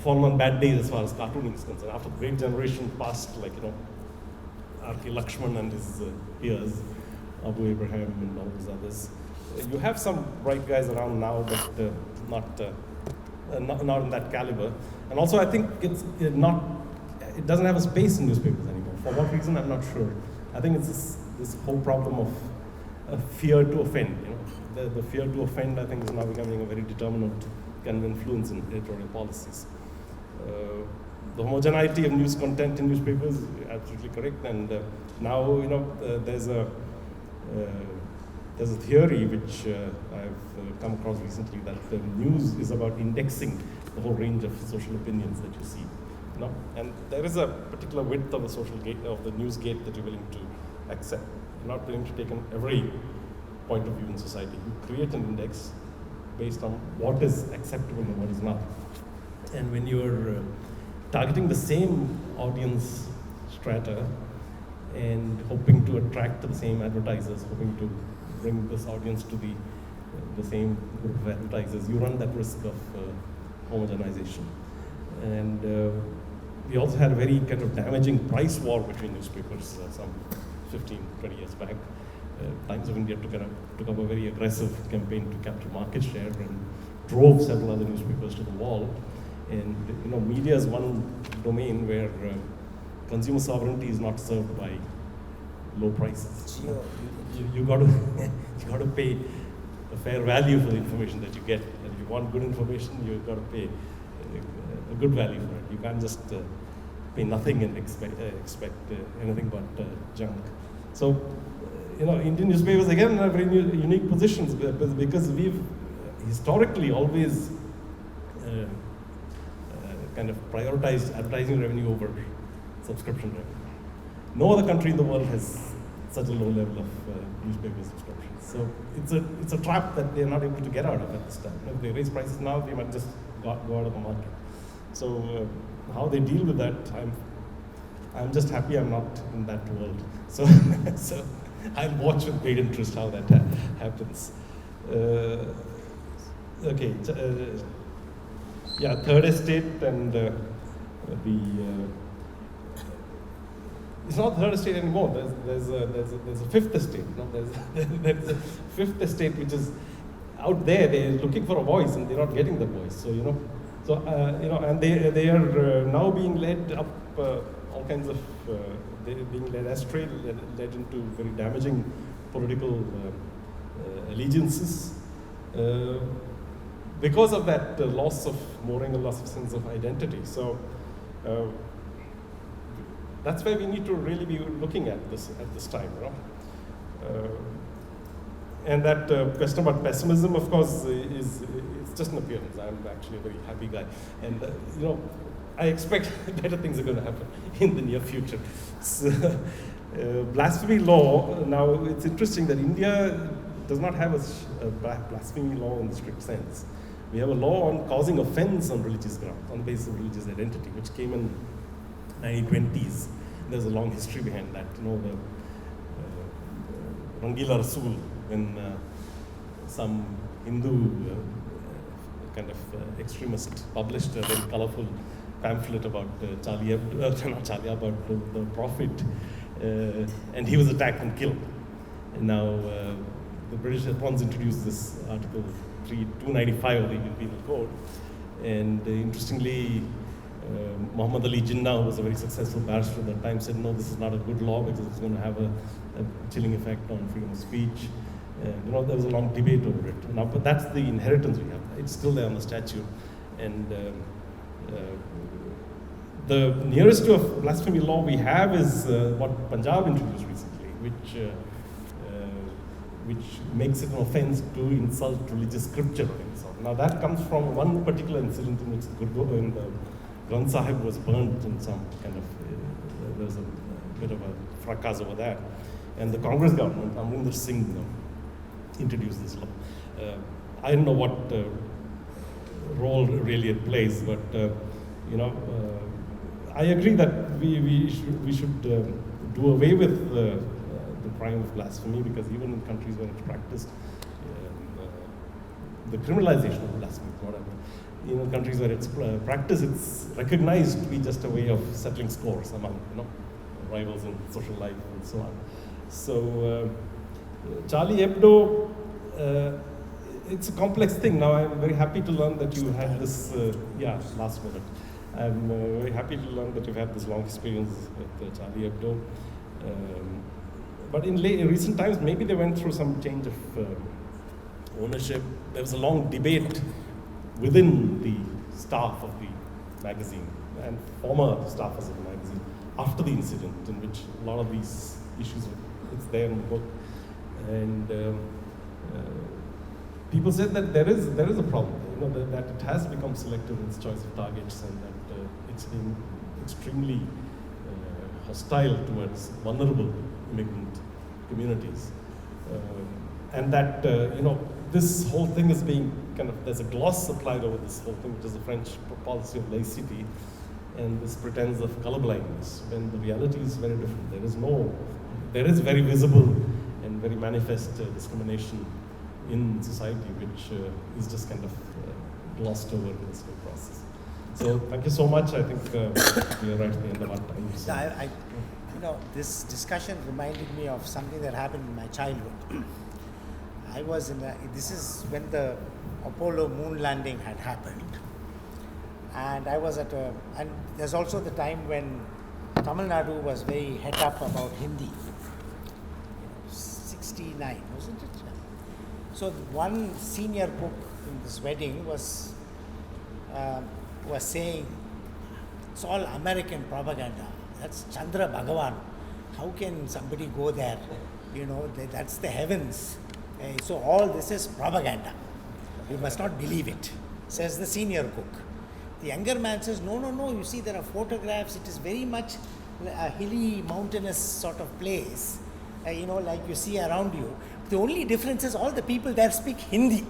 fallen on bad days as far as cartooning is concerned. After the great generation passed, like, you know, R.K. Lakshman and his peers, Abu Abraham and all those others. You have some bright guys around now, but not in that caliber. And also, I think it doesn't have a space in newspapers anymore. For what reason, I'm not sure. I think it's this whole problem of fear to offend. You know, the fear to offend, I think, is now becoming a very determinant kind of influence in editorial policies. The homogeneity of news content in newspapers is absolutely correct. And now, you know, there's a theory which I've come across recently, that the news is about indexing the whole range of social opinions that you see. You know? And there is a particular width of the social gate, of the news gate, that you're willing to accept. You're not willing to take on every point of view in society. You create an index based on what is acceptable and what is not. And when you're targeting the same audience strata and hoping to attract the same advertisers, hoping to bring this audience to the same group of advertisers, you run that risk of homogenization. And we also had a very kind of damaging price war between newspapers some 15, 20 years back. Times of India took up a very aggressive campaign to capture market share and drove several other newspapers to the wall. And, you know, media is one domain where consumer sovereignty is not served by low prices. You got to pay a fair value for the information that you get. And if you want good information, you've got to pay a good value for it. You can't just pay nothing and expect anything but junk. So, you know, Indian newspapers again are very unique positions, because we've historically always kind of prioritized advertising revenue over subscription revenue. no other country in the world has such a low level of newspaper subscriptions. So it's a trap that they're not able to get out of at this time. If they raise prices now, they might just go out of the market. So how they deal with that, I'm just happy I'm not in that world. So so I'll watch with great interest how that happens. Okay, yeah, third estate and it's not third estate anymore. There's a fifth estate. No? There's a fifth estate which is out there. They're looking for a voice and they're not getting the voice. So and they are now being led up all kinds of they're being led astray, led into very damaging political allegiances. Because of that loss of mooring, a loss of sense of identity. So that's why we need to really be looking at this time. And that question about pessimism, of course, it's just an appearance. I'm actually a very happy guy, and I expect better things are going to happen in the near future. So, blasphemy law. Now it's interesting that India does not have a blasphemy law in the strict sense. We have a law on causing offense on religious grounds, on the basis of religious identity, which came in 1920s. There's a long history behind that. The Rangila Rasool, when some Hindu kind of extremist published a very colorful pamphlet about Charlie Hebdo, about the Prophet, and he was attacked and killed. And now the British at once introduced this Article 295 of the Indian Penal Code, and interestingly, Muhammad Ali Jinnah, who was a very successful barrister at that time, said, no, this is not a good law because it's going to have a chilling effect on freedom of speech. There was a long debate over it. Now, but that's the inheritance we have. It's still there on the statute. And the nearest to a blasphemy law we have is what Punjab introduced recently, which makes it an offense to insult religious scripture. Now that comes from one particular incident in which the Granth Sahib was burnt in some kind of, there was a bit of a fracas over that. And the Congress government, Amrinder Singh, introduced this law. I don't know what role really it plays, but I agree that we should do away with the crime of blasphemy, because even in countries where it's practiced, the criminalization of blasphemy, whatever, countries where it's practiced, it's recognized to be just a way of settling scores among rivals in social life and so on. So Charlie Hebdo, it's a complex thing. Now I'm very happy to learn that you had this, last minute. I'm very happy to learn that you've had this long experience with Charlie Hebdo. But in recent times, maybe they went through some change of ownership. There was a long debate within the staff of the magazine and former staffers of the magazine after the incident, in which a lot of these issues, it's there in the book. And people said that there is a problem, that it has become selective in its choice of targets, and that it's been extremely hostile towards vulnerable immigrant communities, and that this whole thing is being there's a gloss applied over this whole thing, which is the French policy of laicity, and this pretense of colorblindness, when the reality is very different. There is very visible and very manifest discrimination in society, which is just glossed over in this whole process. So thank you so much. I think we are right at the end of our time. So. This discussion reminded me of something that happened in my childhood. I was this is when the Apollo moon landing had happened, and I was and there's also the time when Tamil Nadu was very het up about Hindi. 69, wasn't it? So one senior cook in this wedding was saying, it's all American propaganda. That's Chandra Bhagavan. How can somebody go there? That's the heavens. So all this is propaganda. You must not believe it, says the senior cook. The younger man says, no, you see there are photographs. It is very much a hilly, mountainous sort of place, you know, like you see around you. The only difference is all the people there speak Hindi.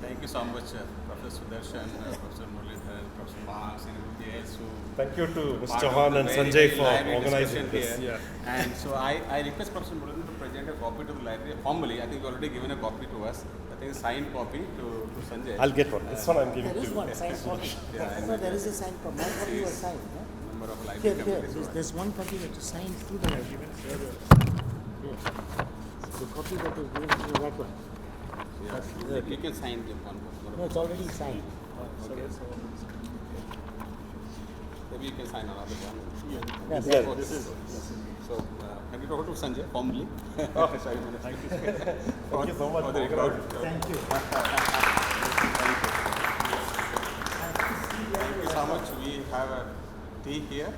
Thank you so much, Professor Sudarshan, Professor Muralidharan, Professor Marx, and everybody else who. Thank you to Mr. part of Chauhan the and very, Sanjay very for lively organizing discussion this. here. And so I request Professor Muralidharan to present a copy to the library formally. I think you already given a copy to us. I think a signed copy to Sanjay. I'll get one. This one I'm giving There to is you. one signed copy. Yeah, No, there is a signed copy. My copy was signed. No? Number of Here, library here. companies. There's one copy that is signed through the library. The copy that was given to that one. Yeah, you can sign the one. No, it's already signed. Okay. Maybe you can sign another one. Yeah, This is. So, hand it over to Sanjay formally. Sorry, Thank you. For- Thank you so much for the for record. organizing. Thank you. Thank you so much. We have a tea here.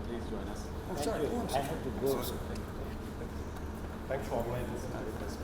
Please join us. Oh, sorry. I have to go. Thanks for organizing this.